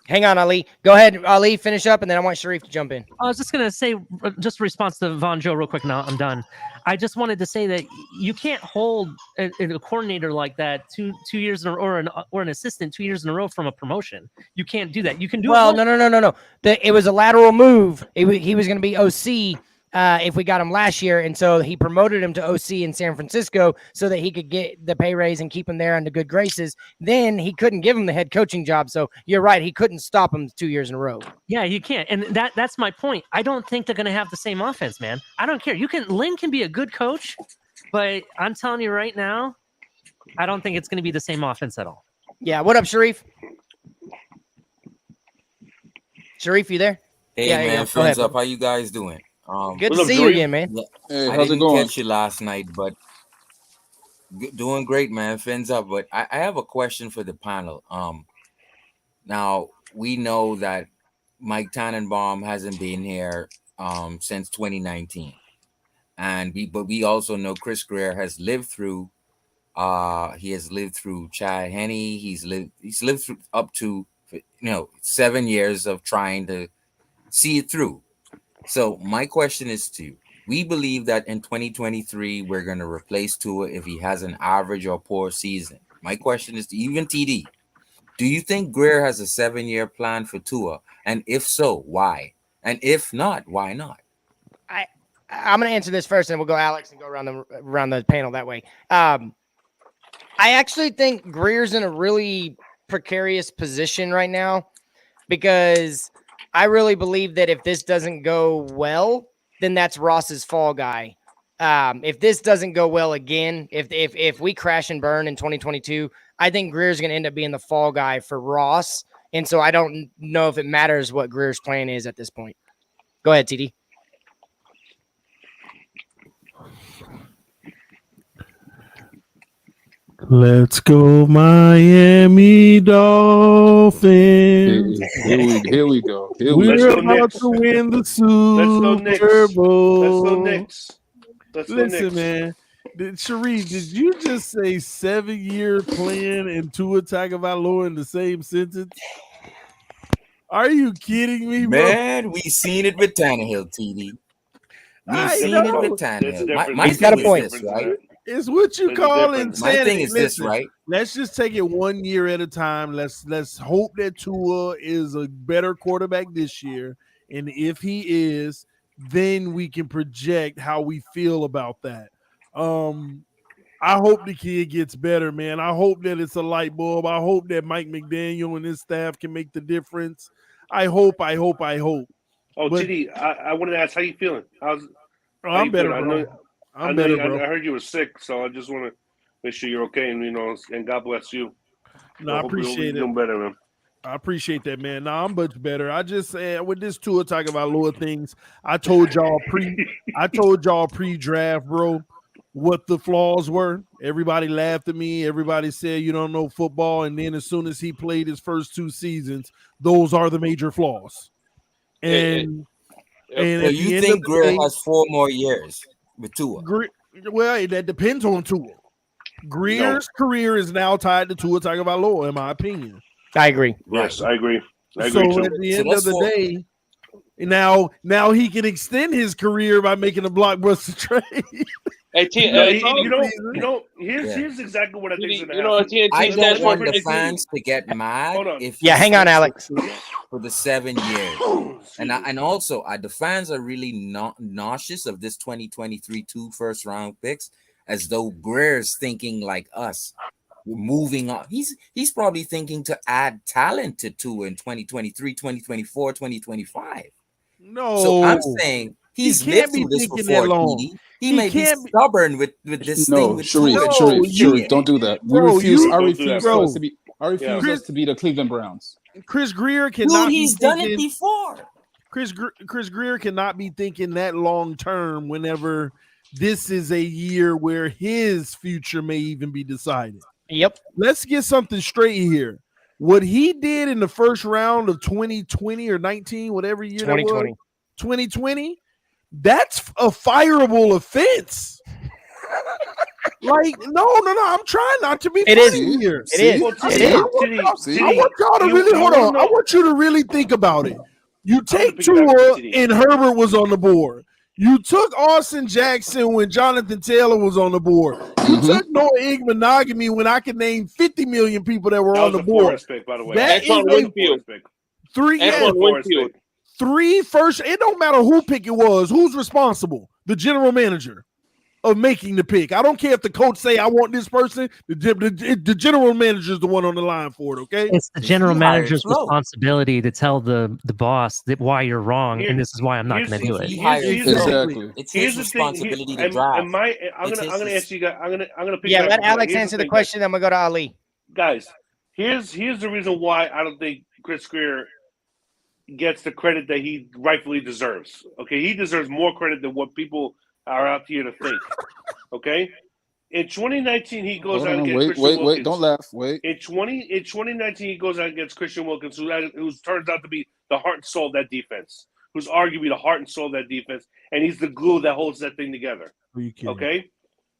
Hang on, Ali. Go ahead, Ali. Finish up, and then I want Sharif to jump in.
I was just going to say, just a response to Von Joe real quick. Now I'm done. I just wanted to say that you can't hold a coordinator like that two years in a row, or an assistant 2 years in a row from a promotion. You can't do that. You can do
no. It was a lateral move. He was going to be OC if we got him last year. And so he promoted him to OC in San Francisco so that he could get the pay raise and keep him there under good graces. Then he couldn't give him the head coaching job. So you're right. He couldn't stop him 2 years in a row.
Yeah, you can't. And that's my point. I don't think they're going to have the same offense, man. I don't care. Lynn can be a good coach, but I'm telling you right now, I don't think it's going to be the same offense at all.
Yeah. What up, Sharif? Sharif, you there?
Hey,
Yeah,
man, Fins Up. How you guys doing?
Good to see you again, man.
Hey,
I
how's it
didn't
going?
catch you last night, but doing great, man. Fins Up. But I have a question for the panel. Now, we know that Mike Tannenbaum hasn't been here since 2019. But we also know Chris Greer has lived through Chad Henne. He's lived through up to 7 years of trying to see it through. So my question is to you. We believe that in 2023 we're going to replace Tua if he has an average or poor season. My question is to even TD. Do you think Greer has a 7-year plan for Tua? And if so, why? And if not, why not?
I'm going to answer this first, and we'll go Alex and go around the panel that way. I actually think Greer's in a really precarious position right now because I really believe that if this doesn't go well, then that's Ross's fall guy. If this doesn't go well again, if we crash and burn in 2022, I think Greer's going to end up being the fall guy for Ross. And so I don't know if it matters what Greer's plan is at this point. Go ahead, TD.
Let's go, Miami Dolphins.
Here we go.
We're about to win the Super Bowl.
Let's go Knicks.
Listen, man. Sharif, did you just say 7-year plan and Tua Tagovailoa in the same sentence? Are you kidding me, bro?
Man, we seen it with Tannehill, TD. We've seen it with Tannehill. My
He's got a
thing
point.
is this, right?
It's what you call insanity.
My thing is this,
Listen,
right?
Let's just take it 1 year at a time. Let's hope that Tua is a better quarterback this year. And if he is, then we can project how we feel about that. I hope the kid gets better, man. I hope that it's a light bulb. I hope that Mike McDaniel and his staff can make the difference. I hope.
Oh,
but,
TD, I wanted to ask how you feeling.
I'm better, bro.
I heard you were sick, so I just want to make sure you're okay, and and God bless you.
No, I appreciate it.
Doing better, man.
I appreciate that, man. No, I'm much better. I just with this Tua talking about lower things, I told y'all pre-draft, bro, what the flaws were. Everybody laughed at me. Everybody said you don't know football, and then as soon as he played his first 2 seasons, those are the major flaws. And
so you think Greer has 4 more years with Tua?
Well, that depends on Tua. Greer's career is now tied to Tua Tagovailoa, in my opinion.
I agree.
Yes, I agree.
So at the end of the day, now he can extend his career by making a blockbuster trade.
Hey, here's exactly what I think is going to happen.
I don't want the fans to get mad
hang on, Alex.
For the 7 years, and also the fans are really nauseous of this 2023 2 first-round picks, as though Greer's thinking like us. We're moving on. He's probably thinking to add talent to Tua in 2023, 2024, 2025.
No,
so I'm saying he's lived through this before. He may be stubborn with this thing. With
Sharif, don't do that. I refuse us to be the Cleveland Browns.
Chris Greer cannot.
He's done it before.
Chris Greer cannot be thinking that long term. Whenever this is a year where his future may even be decided.
Yep.
Let's get something straight here. What he did in the first round of 2020 or 19, whatever year
2020.
that was, 2020, that's a fireable offense. Like, no. I'm trying not to be funny here.
It is.
I want y'all to really hold on. I want you to really think about it. You take Tua and Herbert was on the board. You took Austin Jackson when Jonathan Taylor was on the board. You took Noah Igbenogany when I could name 50 million people that were on the board.
Pick, by the way.
That is 3 first. It don't matter who pick it was. Who's responsible? The general manager of making the pick. I don't care if the coach say I want this person. The general manager is the one on the line for it. Okay,
it's the general
He hired
manager's
Flo.
responsibility to tell the boss that why you're wrong, and this is why I'm not going to do it.
He hired Flo.
Exactly.
It's
Here's
his
the thing.
responsibility to
I'm
drive.
gonna ask you guys. I'm gonna pick
Yeah,
it up.
let Alex
Here's
answer the
thing,
question. Then we go to Ali.
guys. Here's the reason why I don't think Chris Greer gets the credit that he rightfully deserves. Okay, he deserves more credit than what people are out here to think. Okay, in 2019 he goes out against Christian Wilkins.
Wait, don't laugh. Wait.
In 2019 he goes out against Christian Wilkins, who turns out to be the heart and soul of that defense, who's arguably the heart and soul of that defense, and he's the glue that holds that thing together. Okay,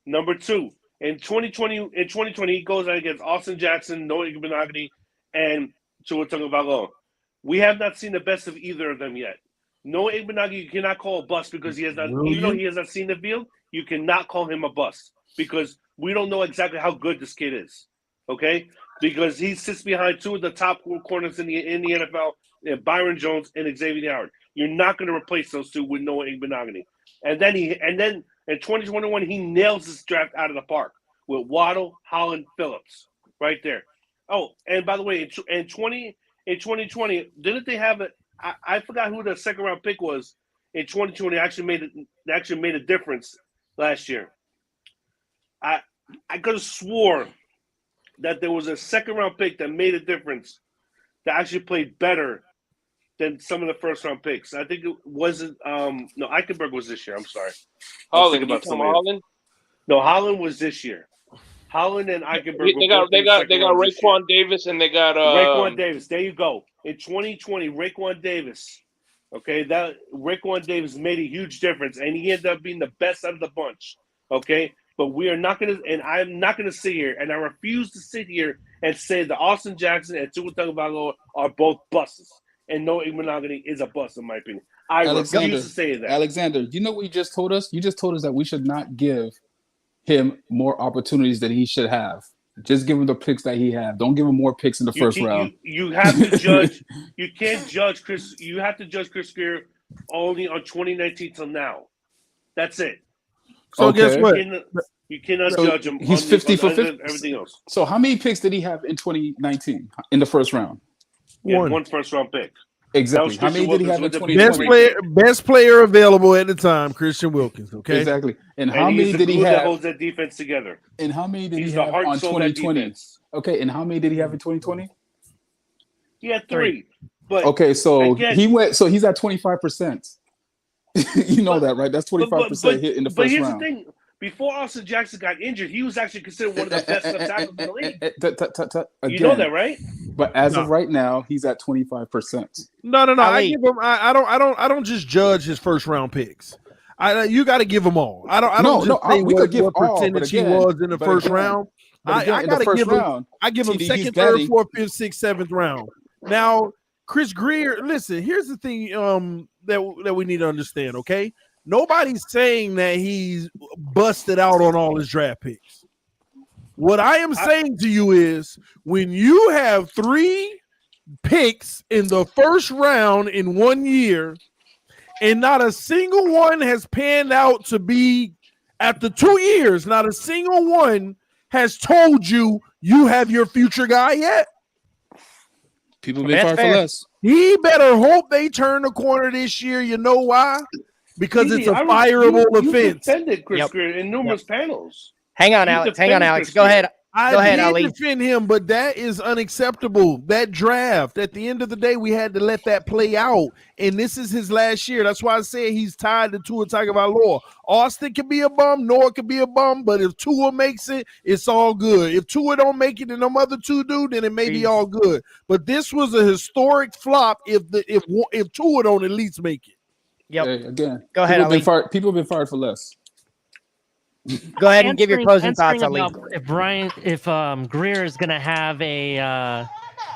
number 2. In 2020, he goes out against Austin Jackson, Noah Igbenogany, and Tua Tagovailoa. We have not seen the best of either of them yet. Noah Igbenogany you cannot call a bust because he has not, even though he has not seen the field, you cannot call him a bust because we don't know exactly how good this kid is. Okay, because he sits behind 2 of the top corners in the NFL, Byron Jones and Xavier Howard. You're not going to replace those 2 with Noah Igbenogany. And then in 2021 he nails this draft out of the park with Waddle, Holland, Phillips, right there. Oh, and by the way, in 2020, didn't they have it? I forgot who the second round pick was in 2020. Actually made a difference last year. I could have swore that there was a second round pick that made a difference that actually played better than some of the first round picks. I think it wasn't. No, Eichenberg was this year. I'm sorry.
Holland, Holland?
No, Holland was this year. Holland and Eichenberg.
They got Raekwon Davis and they got
Raekwon Davis. There you go. In 2020, Raekwon Davis. Okay, that Raekwon Davis made a huge difference, and he ended up being the best out of the bunch. Okay, but we are not going to, and I'm not going to sit here, and I refuse to sit here and say that Austin Jackson and Tua Tagovailoa are both busts, and Noah Igbenogany is a bust in my opinion. I refuse to say that.
Alexander, you know what you just told us? You just told us that we should not give him more opportunities than he should have. Just give him the picks that he had. Don't give him more picks in the first round.
You have to judge. You can't judge Chris. You have to judge Chris Greer only on 2019 till now. That's it.
So guess what?
You cannot judge him.
He's 50 for 50.
Everything else.
So how many picks did he have in 2019 in the first round?
One first round pick.
Exactly. How many did he have in 2020?
Best player available at the time, Christian Wilkins. Okay.
Exactly. And how many did he have?
That holds that defense together.
And how many did he have on 2020? Okay. And how many did he have in 2020?
He had 3. But
okay, so
again,
he went. So he's at 25%. You know that, right? That's 25% hit in the first round.
But here's the thing. Before Austin Jackson got injured, he was actually considered one of the best left tackles in the league. You know that, right?
But as of right now, he's at 25%.
No. I give him. I don't just judge his first round picks. You got to give them all. I don't just say what percentage he was in the first round. I got to give him. I give him second, third, fourth, fifth, sixth, seventh round. Now, Chris Greer. Listen, here's the thing. That we need to understand. Okay. Nobody's saying that he's busted out on all his draft picks. What I am saying to you is when you have 3 picks in the first round in 1 year and not a single one has panned out to be after 2 years, not a single one has told you have your future guy yet.
People been fired for less.
He better hope they turn the corner this year. You know why? Because it's a fireable offense.
You defended Chris Greer in numerous panels.
Hang on, Alex. Go ahead. Go ahead, Ali.
I did defend him, but that is unacceptable. That draft, at the end of the day, we had to let that play out. And this is his last year. That's why I said he's tied to Tua Tagovailoa. Austin could be a bum. Noah could be a bum. But if Tua makes it, it's all good. If Tua don't make it and them other 2 do, then it may be all good. But this was a historic flop if Tua don't at least make it.
Yep.
Hey, again,
go ahead, Ali.
People have been fired for less.
Go ahead and give your closing thoughts, Ali.
If Greer is going to have a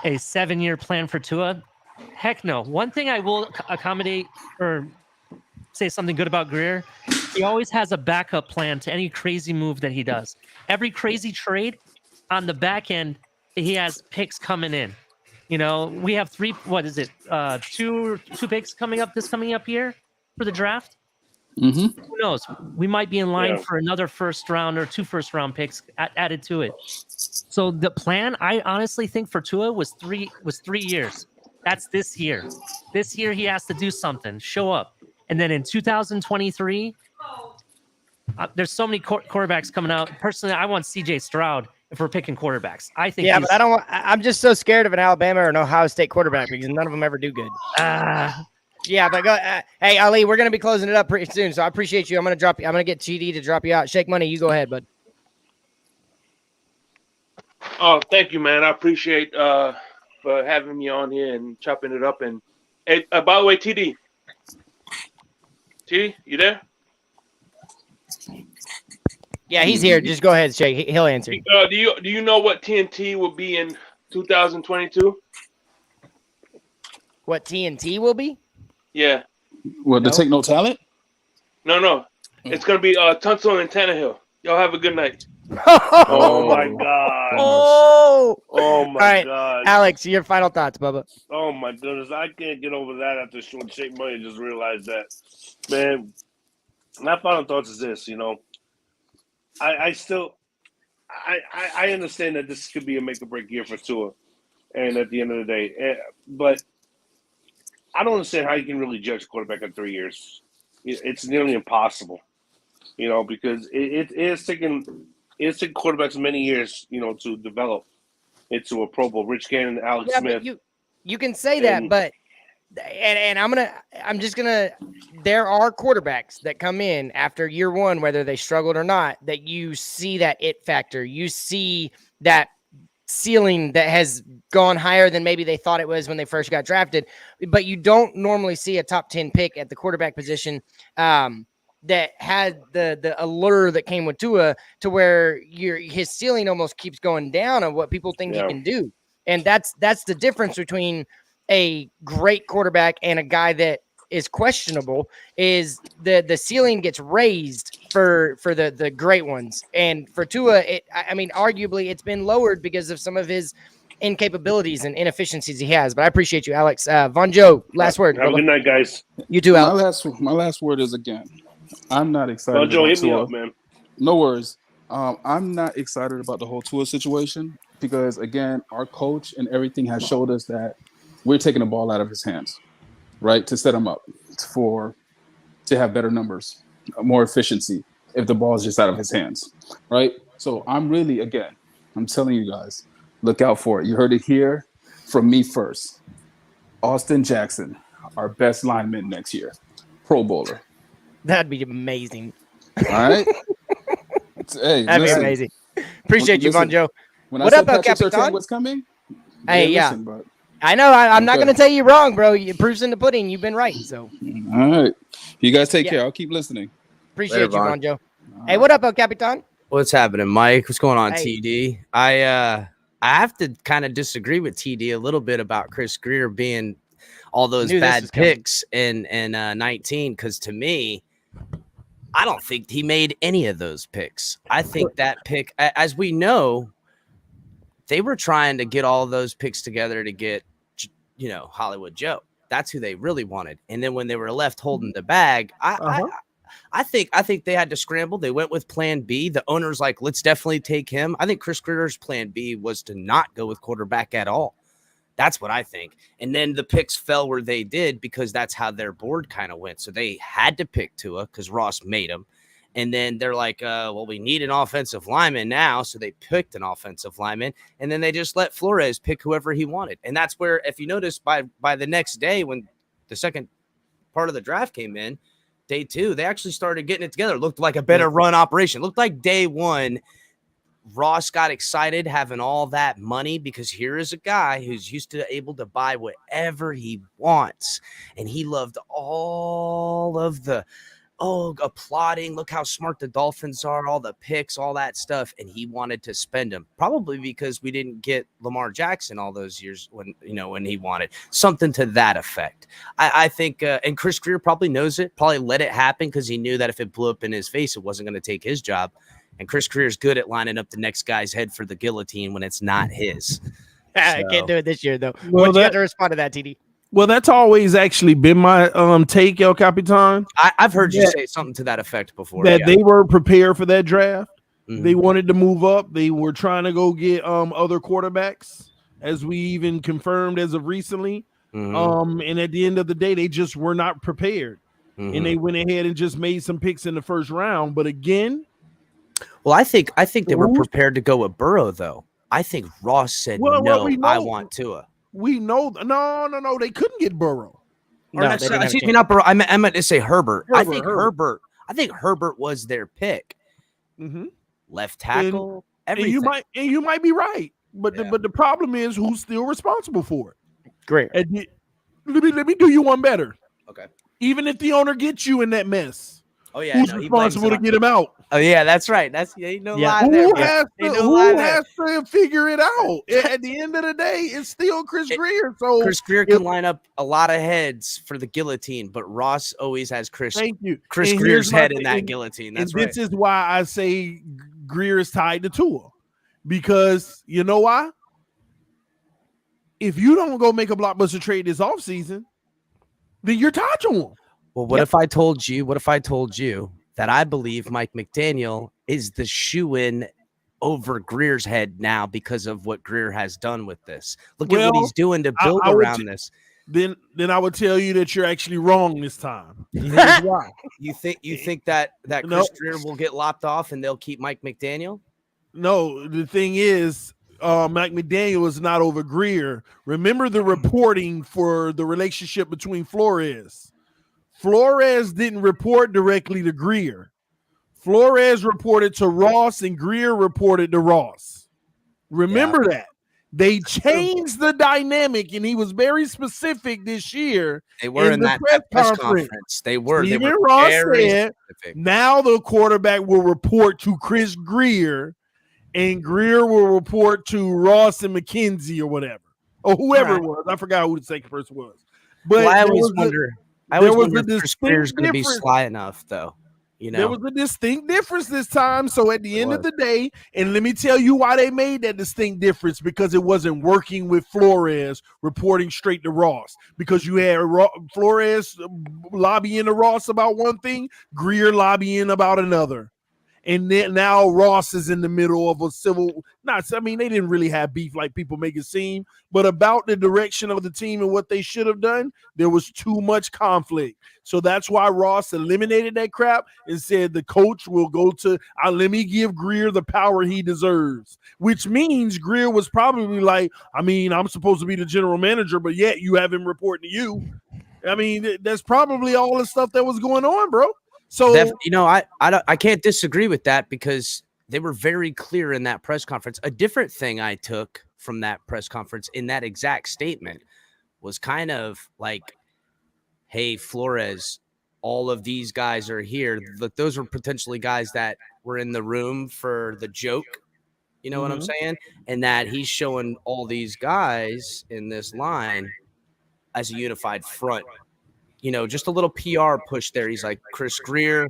7-year plan for Tua, heck no. One thing I will accommodate or say something good about Greer, he always has a backup plan to any crazy move that he does. Every crazy trade on the back end, he has picks coming in. You know, we have two picks coming up this coming up year for the draft.
Mm-hmm.
Who knows? We might be in line
Yeah.
for another first round or 2 first round picks added to it. So the plan, I honestly think for Tua was 3 years. That's this year. This year he has to do something, show up, and then in 2023, there's so many quarterbacks coming out. Personally, I want CJ Stroud if we're picking quarterbacks. I think.
Yeah, but I don't want. I'm just so scared of an Alabama or an Ohio State quarterback because none of them ever do good. Yeah, but go. Hey, Ali, we're gonna be closing it up pretty soon, so I appreciate you. I'm gonna get GD to drop you out. Shake Money, you go ahead, bud.
Oh, thank you, man. I appreciate for having me on here and chopping it up. And by the way, TD, you there?
Yeah, he's here. Just go ahead, Shake. He'll answer.
Do you know what TNT will be in 2022?
What TNT will be?
Yeah.
What, to take no talent?
No. It's gonna be Tunsil and Tannehill. Y'all have a good night.
Oh my god. Oh my
All right,
god.
Alex, your final thoughts, Bubba.
Oh my goodness, I can't get over that after showing Shake Money. Just realized that, man. My final thoughts is this: I understand that this could be a make or break year for Tua, and at the end of the day, but I don't understand how you can really judge a quarterback in 3 years. It's nearly impossible, because it's taking quarterbacks many years, to develop into a Pro Bowl. Rich Gannon, Alex Smith.
But you can say that, but there are quarterbacks that come in after year one, whether they struggled or not, that you see that it factor. You see that ceiling that has gone higher than maybe they thought it was when they first got drafted. But you don't normally see a top 10 pick at the quarterback position that had the allure that came with Tua, to where his ceiling almost keeps going down of what people think he can do. And that's the difference between a great quarterback and a guy that is questionable. Is the ceiling gets raised for the great ones, and for Tua, arguably it's been lowered because of some of his incapabilities and inefficiencies he has. But I appreciate you, Alex. Von Joe, last word.
Have a good night, guys.
You too, Alex.
My last word is, again, I'm not excited.
Von Joe,
about
hit me
Tua.
up, man.
No worries. I'm not excited about the whole Tua situation because, again, our coach and everything has showed us that we're taking the ball out of his hands, right, to set him up to have better numbers, more efficiency if the ball is just out of his hands, right? So I'm telling you guys, look out for it. You heard it here from me first. Austin Jackson, our best lineman next year, Pro Bowler.
That'd be amazing.
All right? Hey,
that'd be amazing. Appreciate you, Von Joe.
What up, Patrick Surtain? What's coming?
Hey, yeah. I know. I'm not going to tell you wrong, bro. Proof's in the pudding. You've been right. So,
all right. You guys take care. I'll keep listening.
Appreciate you, Von Joe. Hey, what up, El Capitan?
What's happening, Mike? What's going on, TD? I have to kind of disagree with TD a little bit about Chris Greer being all those bad picks in 19, because to me, I don't think he made any of those picks. I think that pick, as we know, they were trying to get all those picks together to get, Hollywood Joe. That's who they really wanted. And then when they were left holding the bag, I think they had to scramble. They went with plan B. The owner's like, let's definitely take him. I think Chris Greer's plan B was to not go with quarterback at all. That's what I think. And then the picks fell where they did because that's how their board kind of went. So they had to pick Tua because Ross made him. And then they're like, well, we need an offensive lineman now. So they picked an offensive lineman. And then they just let Flores pick whoever he wanted. And that's where, if you notice, by the next day when the second part of the draft came in, day 2, they actually started getting it together. It looked like a better run operation. It looked like day 1, Ross got excited having all that money because here is a guy who's used to able to buy whatever he wants. And he loved all of the applauding. Look how smart the Dolphins are, all the picks, all that stuff. And he wanted to spend them, probably because we didn't get Lamar Jackson all those years when he wanted something to that effect. I think, and Chris Greer probably knows it, probably let it happen because he knew that if it blew up in his face, it wasn't going to take his job. And Chris Greer is good at lining up the next guy's head for the guillotine when it's not his.
I can't do it this year though.
Well,
What you got to respond to that, TD?
Well, that's always actually been my take, El Capitan.
I've heard you say something to that effect before.
That they were prepared for that draft.
Mhm.
They wanted to move up. They were trying to go get other quarterbacks, as we even confirmed as of recently. And at the end of the day, they just were not prepared. And they went ahead and just made some picks in the first round. But again,
well, I think they were prepared to go with Burrow, though. I think Ross said, "No, I want Tua."
We know, no, they couldn't get Burrow.
Or excuse me, not Burrow. I meant to say Herbert. I think Herbert was their pick. Left tackle, everything.
And you might be right, but the problem is who's still responsible for it.
Great.
Let me do you one better.
Okay.
Even if the owner gets you in that mess,
who's
responsible to get him out?
Oh yeah, that's right. That's lie
Who
there.
has to figure it out? At the end of the day, it's still Chris Grier. So
Chris Grier can line up a lot of heads for the guillotine, but Ross always has Chris Grier's head in that guillotine. That's right.
This is why I say Grier is tied to Tua, because you know why? If you don't go make a blockbuster trade this offseason, then you're tied to him.
Well, what if I told you that I believe Mike McDaniel is the shoe-in over Grier's head now because of what Grier has done with this? Look at what he's doing to build around this.
Then I would tell you that you're actually wrong this time.
Why? You think that Chris Grier will get lopped off and they'll keep Mike McDaniel?
No, the thing is, Mike McDaniel is not over Grier. Remember the reporting for the relationship between Flores. Flores didn't report directly to Grier. Flores reported to Ross, and Grier reported to Ross. Remember that. They changed the dynamic, and he was very specific this year.
They were in that press conference. They were.
Even Ross said, now the quarterback will report to Chris Grier, and Grier will report to Ross and McKenzie or whatever, or whoever it was. I forgot who the second person was. But
I always wonder if Chris Grier's going to be sly enough, though. You know,
there was a distinct difference this time. So at the end of the day, and let me tell you why they made that distinct difference, because it wasn't working with Flores reporting straight to Ross, because you had Flores lobbying to Ross about one thing, Grier lobbying about another. And then now Ross is in the middle of a they didn't really have beef like people make it seem, but about the direction of the team and what they should have done, there was too much conflict. So that's why Ross eliminated that crap and said the coach will go to, let me give Grier the power he deserves, which means Grier was probably like, I'm supposed to be the general manager, but yet you have him reporting to you. That's probably all the stuff that was going on, bro. So
I can't disagree with that, because they were very clear in that press conference. A different thing I took from that press conference in that exact statement was kind of like, hey, Flores, all of these guys are here. Look, those were potentially guys that were in the room for the joke. You know what I'm saying? And that he's showing all these guys in this line as a unified front. Just a little PR push there. He's like Chris Grier,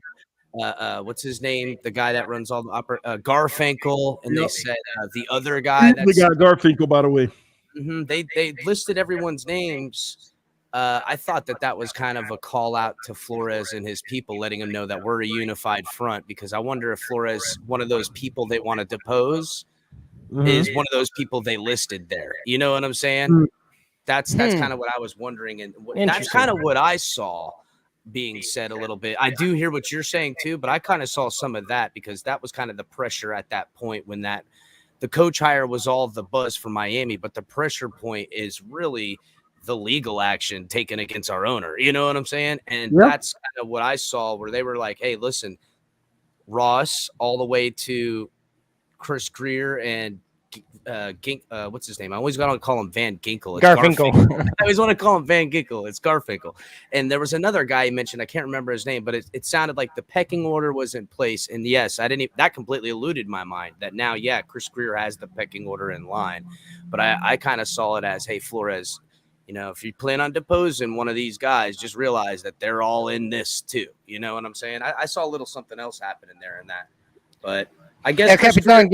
what's his name? The guy that runs all the Garfinkel, and they said the other guy.
The guy Garfinkel, by the way.
They listed everyone's names. I thought that was kind of a call out to Flores and his people, letting him know that we're a unified front, because I wonder if Flores, one of those people they want to depose, is one of those people they listed there. You know what I'm saying? That's kind of what I was wondering, and that's kind of what I saw being said a little bit. I do hear what you're saying too, but I kind of saw some of that, because that was kind of the pressure at that point when the coach hire was all the buzz for Miami, but the pressure point is really the legal action taken against our owner. You know what I'm saying? And that's kind of what I saw, where they were like, hey, listen, Ross all the way to Chris Grier and what's his name? I always got to call him Van Ginkel. It's
Garfinkel.
I always want to call him Van Ginkel. It's Garfinkel. And there was another guy he mentioned. I can't remember his name, but it sounded like the pecking order was in place. And yes, that completely eluded my mind that now, Chris Grier has the pecking order in line. But I kind of saw it as, hey, Flores, if you plan on deposing one of these guys, just realize that they're all in this too. You know what I'm saying? I saw a little something else happening there in that. But I guess
Capitan,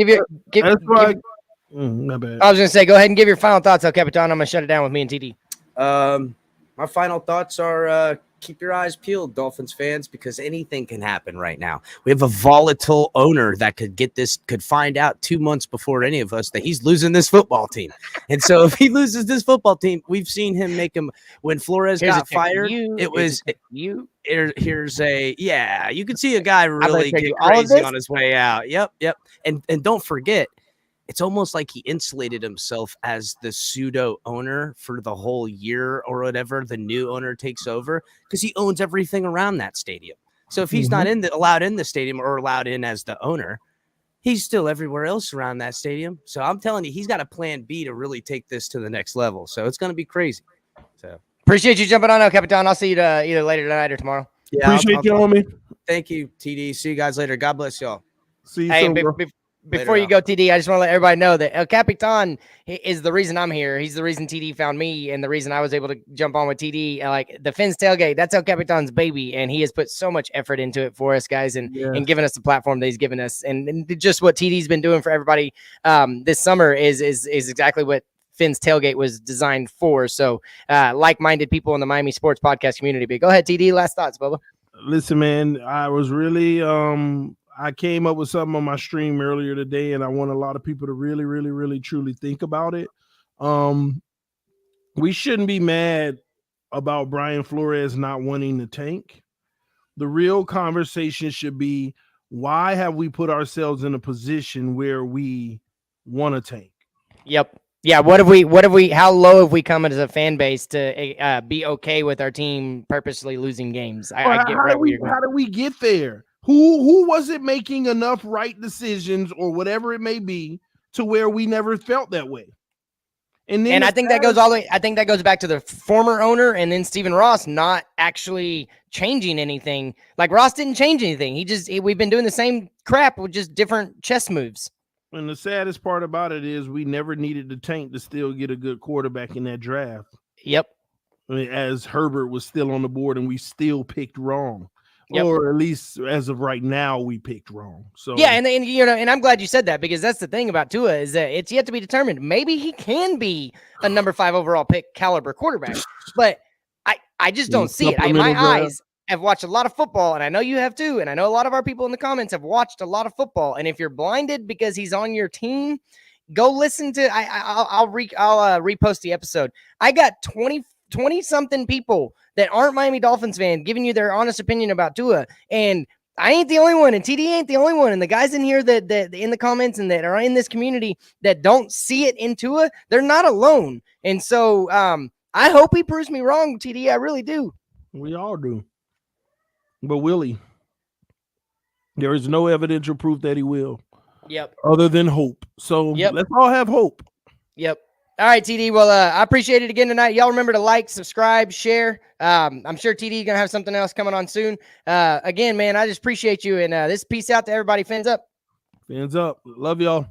Not bad.
I was gonna say, go ahead and give your final thoughts, El Capitan. I'm gonna shut it down with me and TD.
My final thoughts are keep your eyes peeled, Dolphins fans, because anything can happen right now. We have a volatile owner that could find out 2 months before any of us that he's losing this football team. And so if he loses this football team, we've seen him make him when Flores got fired. It was you. Here's a you can see a guy really get crazy on his way out. Yep. And don't forget, it's almost like he insulated himself as the pseudo owner for the whole year or whatever the new owner takes over, because he owns everything around that stadium. So if he's not allowed in the stadium or allowed in as the owner, he's still everywhere else around that stadium. So I'm telling you, he's got a plan B to really take this to the next level. So it's going to be crazy. So
appreciate you jumping on, El Capitan. I'll see you either later tonight or tomorrow.
Yeah, appreciate you, homie.
Thank you, TD. See you guys later. God bless y'all.
See you soon, bro.
Before you go, TD, I just want to let everybody know that El Capitan is the reason I'm here. He's the reason TD found me and the reason I was able to jump on with TD. Like the Fins Tailgate, that's El Capitan's baby, and he has put so much effort into it for us guys and given us the platform that he's given us. And just what TD's been doing for everybody this summer is exactly what Fins Tailgate was designed for. So like-minded people in the Miami sports podcast community. But go ahead, TD, last thoughts, Bubba.
Listen, man, I was really I came up with something on my stream earlier today, and I want a lot of people to really, really, really, truly think about it. We shouldn't be mad about Brian Flores not wanting to tank. The real conversation should be, why have we put ourselves in a position where we want to tank?
Yep. Yeah. What have we, how low have we come as a fan base to be okay with our team purposely losing games?
How do we get there? Who wasn't making enough right decisions or whatever it may be to where we never felt that way? And
I think that goes all the way. I think that goes back to the former owner and then Stephen Ross not actually changing anything. Like Ross didn't change anything. We've been doing the same crap with just different chess moves.
And the saddest part about it is we never needed to tank to still get a good quarterback in that draft.
Yep.
I mean, as Herbert was still on the board and we still picked wrong.
Yep.
Or at least as of right now, we picked wrong. So
yeah, and I'm glad you said that, because that's the thing about Tua is that it's yet to be determined. Maybe he can be a number 5 overall pick caliber quarterback, but I just don't see it. My eyes have watched a lot of football, and I know you have too, and I know a lot of our people in the comments have watched a lot of football. And if you're blinded because he's on your team, go listen to. I'll repost the episode. I got 20 something people that aren't Miami Dolphins fans giving you their honest opinion about Tua. And I ain't the only one, and TD ain't the only one. And the guys in here that in the comments and that are in this community that don't see it in Tua, they're not alone. And so I hope he proves me wrong, TD. I really do.
We all do. But will he? There is no evidential proof that he will.
Yep.
Other than hope. So let's all have hope.
Yep. All right, TD. Well, I appreciate it again tonight. Y'all remember to like, subscribe, share. I'm sure TD is going to have something else coming on soon. Again, man, I just appreciate you. And this peace out to everybody. Fins up.
Fins up. Love y'all.